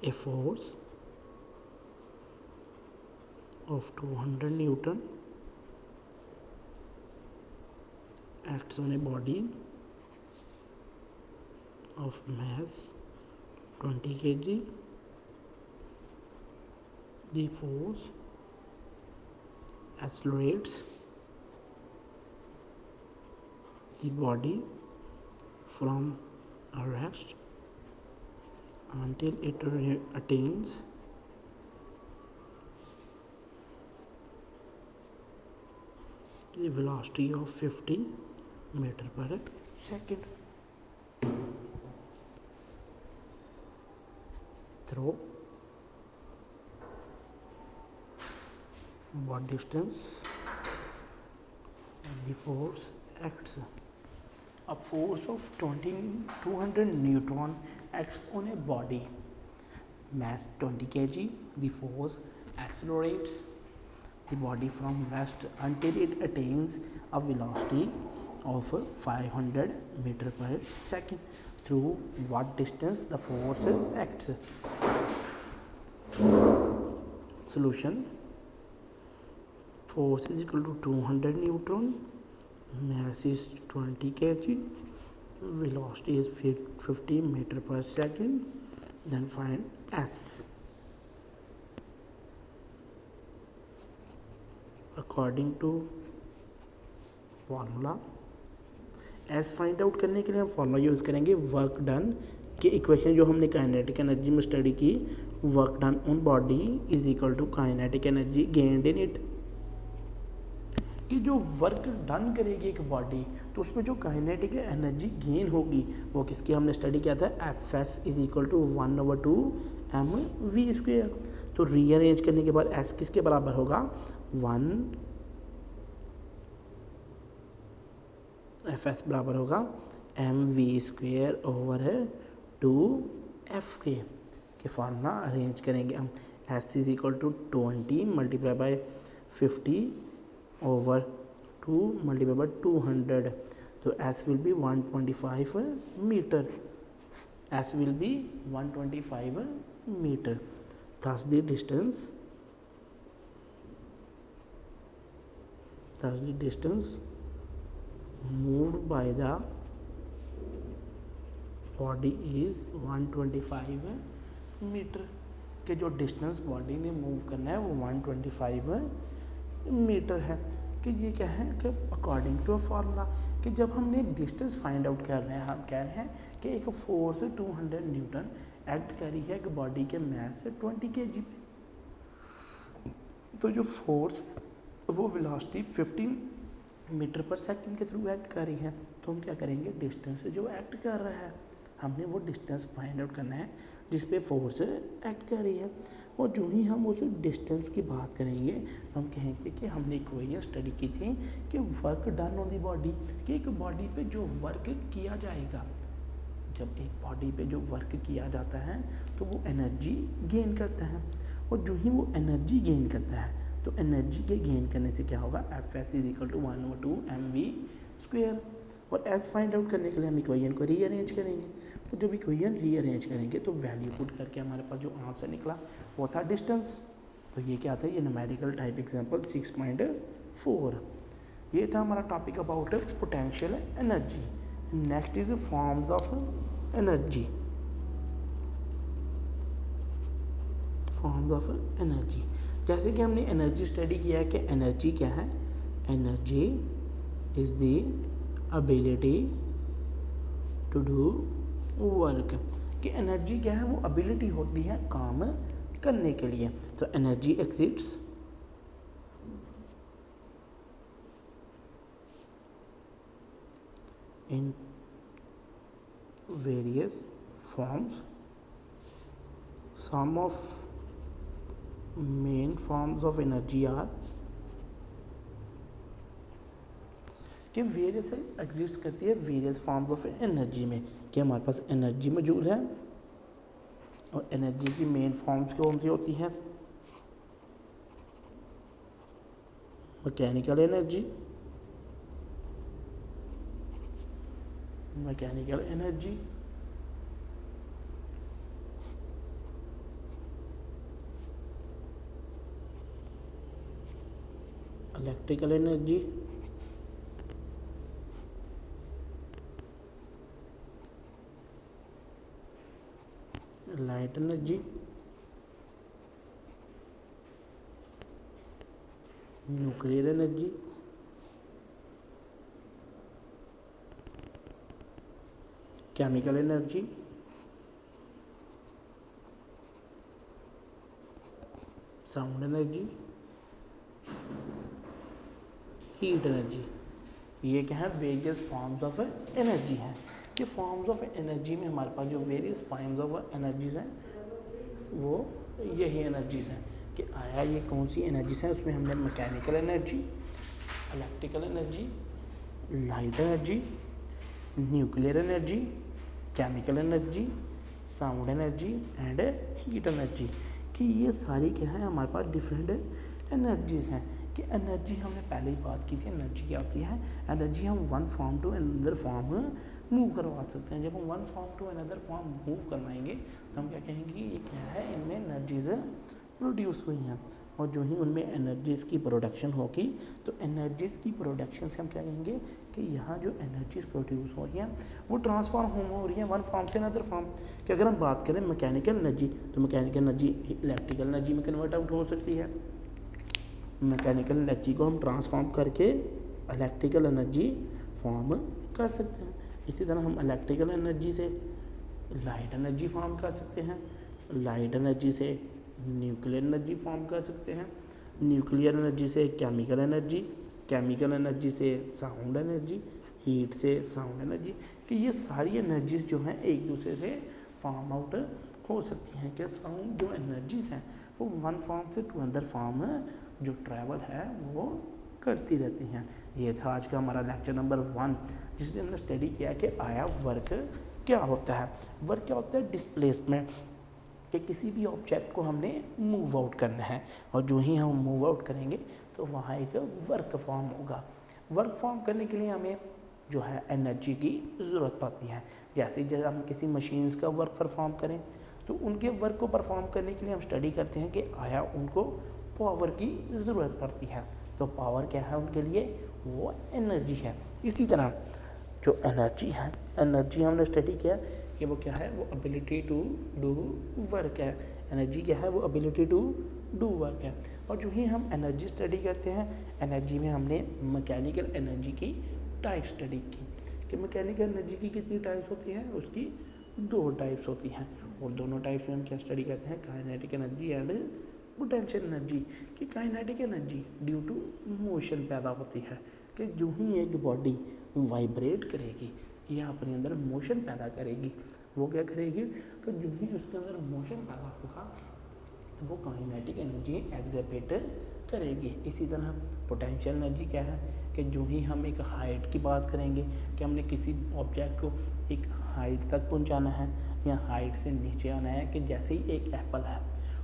A force of 200 Newton acts on a body of mass 20 kg. The force accelerates the body from a rest until it attains the velocity of 50 metre पर second. Throw what distance the force acts. A force of 200 newton acts on a body mass 20 kg. The force accelerates the body from rest until it attains a velocity of 500 meter per second. Through what distance the force acts? Solution: force is equal to 200 newton, mass is 20 kg, velocity is 50 meter per second. Then find S. According to formula S find out करने के लिए हम formula use करेंगे work done की equation जो हमने kinetic energy में study की, work done on body is equal to kinetic energy gained in it. कि जो वर्क डन करेगी एक बॉडी तो उसमें जो काइनेटिक एनर्जी गेन होगी वो किसकी हमने स्टडी किया था, F S is equal to 1/2 mv²। तो रीअरेंज करने के बाद एस किसके बराबर होगा, 1 एफ एस बराबर होगा mv²/2 के फार्मूला अरेंज करेंगे हम। S is equal to 20 multiply by 50/2 multiply by 200। तो S will be 125 metre. S will be 125 metre. Thus the distance moved by the body is 125 metre. कि जो डिस्टेंस बॉडी ने move करना है वो 125 मीटर है। कि ये क्या है कि अकॉर्डिंग टू फार्मूला कि जब हमने एक डिस्टेंस फाइंड आउट कर रहे हैं, हम कह रहे हैं कि एक फोर्स 200 न्यूटन एक्ट करी है एक बॉडी के मास 20 kg पे, तो जो फोर्स वो वेलोसिटी 15 मीटर पर सेकंड के थ्रू एक्ट कर रही है। तो हम क्या करेंगे, डिस्टेंस जो एक्ट कर रहा है हमने वो डिस्टेंस फाइंड आउट करना है जिस पे फोर्स एक्ट कर रही है। और जो ही हम उस डिस्टेंस की बात करेंगे तो हम कहेंगे कि हमने इक्वेशन स्टडी की थी कि work done on the body, कि एक बॉडी पे जो वर्क किया जाएगा, जब एक बॉडी पे जो वर्क किया जाता है तो वो एनर्जी गेन करता है। और जो ही वो एनर्जी गेन करता है तो एनर्जी के गेन करने से क्या होगा, F S is equal to 1/2 mv²। और एस फाइंड आउट करने के लिए हम इक्वेशन को रीअरेंज करेंगे। तो जब इक्वेशन रीअरेंज करेंगे तो वैल्यू पुट करके हमारे पास जो आंसर निकला वो था डिस्टेंस। तो ये क्या था, ये न्यूमेरिकल टाइप एग्जांपल 6.4। ये था हमारा topic about potential energy. Next is forms of energy. Forms of energy, जैसे कि हमने एनर्जी स्टडी किया है कि एनर्जी क्या है, energy is the ability to do work. कि एनर्जी क्या है, वो एबिलिटी होती है काम करने के लिए। तो energy exists in various forms. Some of main forms of energy are, कि वेरियस एग्जिस्ट करती है वेरियस फॉर्म्स ऑफ एनर्जी में, कि हमारे पास एनर्जी मौजूद है। और एनर्जी की मेन फॉर्म्स कौन सी होती हैं, mechanical energy, electrical energy, light energy, nuclear energy, chemical energy, sound energy, heat energy. ये क्या है, वेरियस फॉर्म्स ऑफ एनर्जी हैं। कि फॉर्म्स ऑफ एनर्जी में हमारे पास जो वेरियस फॉर्म्स ऑफ एनर्जीज हैं वो यही एनर्जीज हैं। कि आया ये कौन सी एनर्जीज हैं, उसमें हमने mechanical energy, electrical energy, light energy, nuclear energy, chemical energy, sound energy and heat energy. कि ये सारी क्या है हमारे पास डिफरेंट एनर्जीज हैं। कि एनर्जी हमने पहले ही बात की थी, एनर्जी क्या होती है, एनर्जी हम one form to another form move करवा सकते हैं। जब हम one form to another form move करवाएंगे तो हम क्या कहेंगे, ये क्या है, इनमें एनर्जीज प्रोड्यूस हुई हैं। और जो ही उनमें एनर्जीज़ की प्रोडक्शन होगी तो एनर्जीज़ की प्रोडक्शन से हम क्या कहेंगे कि यहाँ जो एनर्जीज़ प्रोड्यूस हो रही हैं वो ट्रांसफॉर्म हो रही हैं वन फॉर्म से अनदर फॉर्म। कि अगर हम बात करें मैकेनिकल एनर्जी, तो मैकेनिकल एनर्जी इलेक्ट्रिकल एनर्जी में कन्वर्ट आउट हो सकती है। मैकेनिकल एनर्जी को हम ट्रांसफॉर्म करके इलेक्ट्रिकल एनर्जी फॉर्म कर सकते हैं। इसी तरह हम इलेक्ट्रिकल एनर्जी से लाइट एनर्जी फॉर्म कर सकते हैं, लाइट एनर्जी से न्यूक्लियर एनर्जी फॉर्म कर सकते हैं, न्यूक्लियर एनर्जी से केमिकल एनर्जी, केमिकल एनर्जी से साउंड एनर्जी, हीट से साउंड एनर्जी। कि ये सारी एनर्जीज जो हैं एक दूसरे से फॉर्म आउट हो सकती हैं। कि साउंड जो एनर्जीज हैं वो वन फॉर्म से टू अनदर फॉर्म जो ट्रैवल है वो करती रहती हैं। ये था आज का हमारा लेक्चर नंबर 1, जिसमें हमने स्टडी किया कि आया वर्क क्या होता है। वर्क क्या होता है, डिस्प्लेसमेंट। कि किसी भी ऑब्जेक्ट को हमने मूव आउट करना है और जो ही हम मूव आउट करेंगे तो वहाँ एक वर्क फॉर्म होगा। वर्क फॉर्म करने के लिए हमें जो है एनर्जी की ज़रूरत पड़ती है। जैसे जब हम किसी मशीन्स का वर्क परफॉर्म करें तो उनके वर्क को परफॉर्म करने के लिए हम स्टडी करते हैं कि आया उनको पावर की ज़रूरत पड़ती है। तो पावर क्या है उनके लिए, वो एनर्जी है। इसी तरह जो एनर्जी है, एनर्जी हमने स्टडी किया कि वो क्या है, वो एबिलिटी टू डू वर्क है। एनर्जी क्या है, वो एबिलिटी टू डू वर्क है। और जो ही हम एनर्जी स्टडी करते हैं, एनर्जी में हमने मैकेनिकल एनर्जी की टाइप स्टडी की कि मैकेनिकल एनर्जी की कितनी टाइप्स होती हैं, उसकी 2 टाइप्स होती हैं। और दोनों टाइप्स में हम क्या स्टडी करते हैं, kinetic energy and potential energy. कि kinetic energy due to motion पैदा होती है। कि जो ही एक बॉडी वाइब्रेट करेगी या अपने अंदर मोशन पैदा करेगी, वो क्या करेगी, तो जो ही उसके अंदर मोशन पैदा होगा तो वो काइनेटिक एनर्जी एग्जिबिट करेगी। इसी तरह पोटेंशियल एनर्जी क्या है कि जो ही हम एक हाइट की बात करेंगे कि हमने किसी ऑब्जेक्ट को एक हाइट तक पहुंचाना है या हाइट से नीचे आना है। कि जैसे ही एक एप्पल है,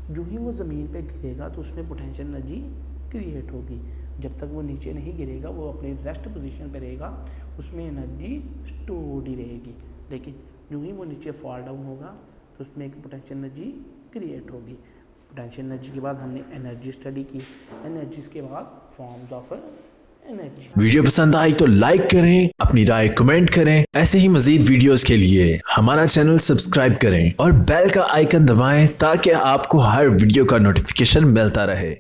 जो ही वो ज़मीन पे गिरेगा तो उसमें पोटेंशियल एनर्जी क्रिएट होगी। जब तक वो नीचे नहीं गिरेगा, वो अपनी रेस्ट पोजीशन पे रहेगा, उसमें एनर्जी स्टोर्ड ही रहेगी। लेकिन जो ही वो नीचे फॉल डाउन होगा तो उसमें एक पोटेंशियल एनर्जी क्रिएट होगी। पोटेंशियल एनर्जी के बाद हमने एनर्जी स्टडी की, एनर्जीज के बाद फॉर्म्स ऑफ एनर्जी।
वीडियो पसंद आई तो लाइक करें, अपनी राय कमेंट करें। ऐसे ही मजीद वीडियोस के लिए हमारा चैनल सब्सक्राइब करें और बेल का आइकन दबाएं ताकि आपको हर वीडियो का नोटिफिकेशन मिलता रहे।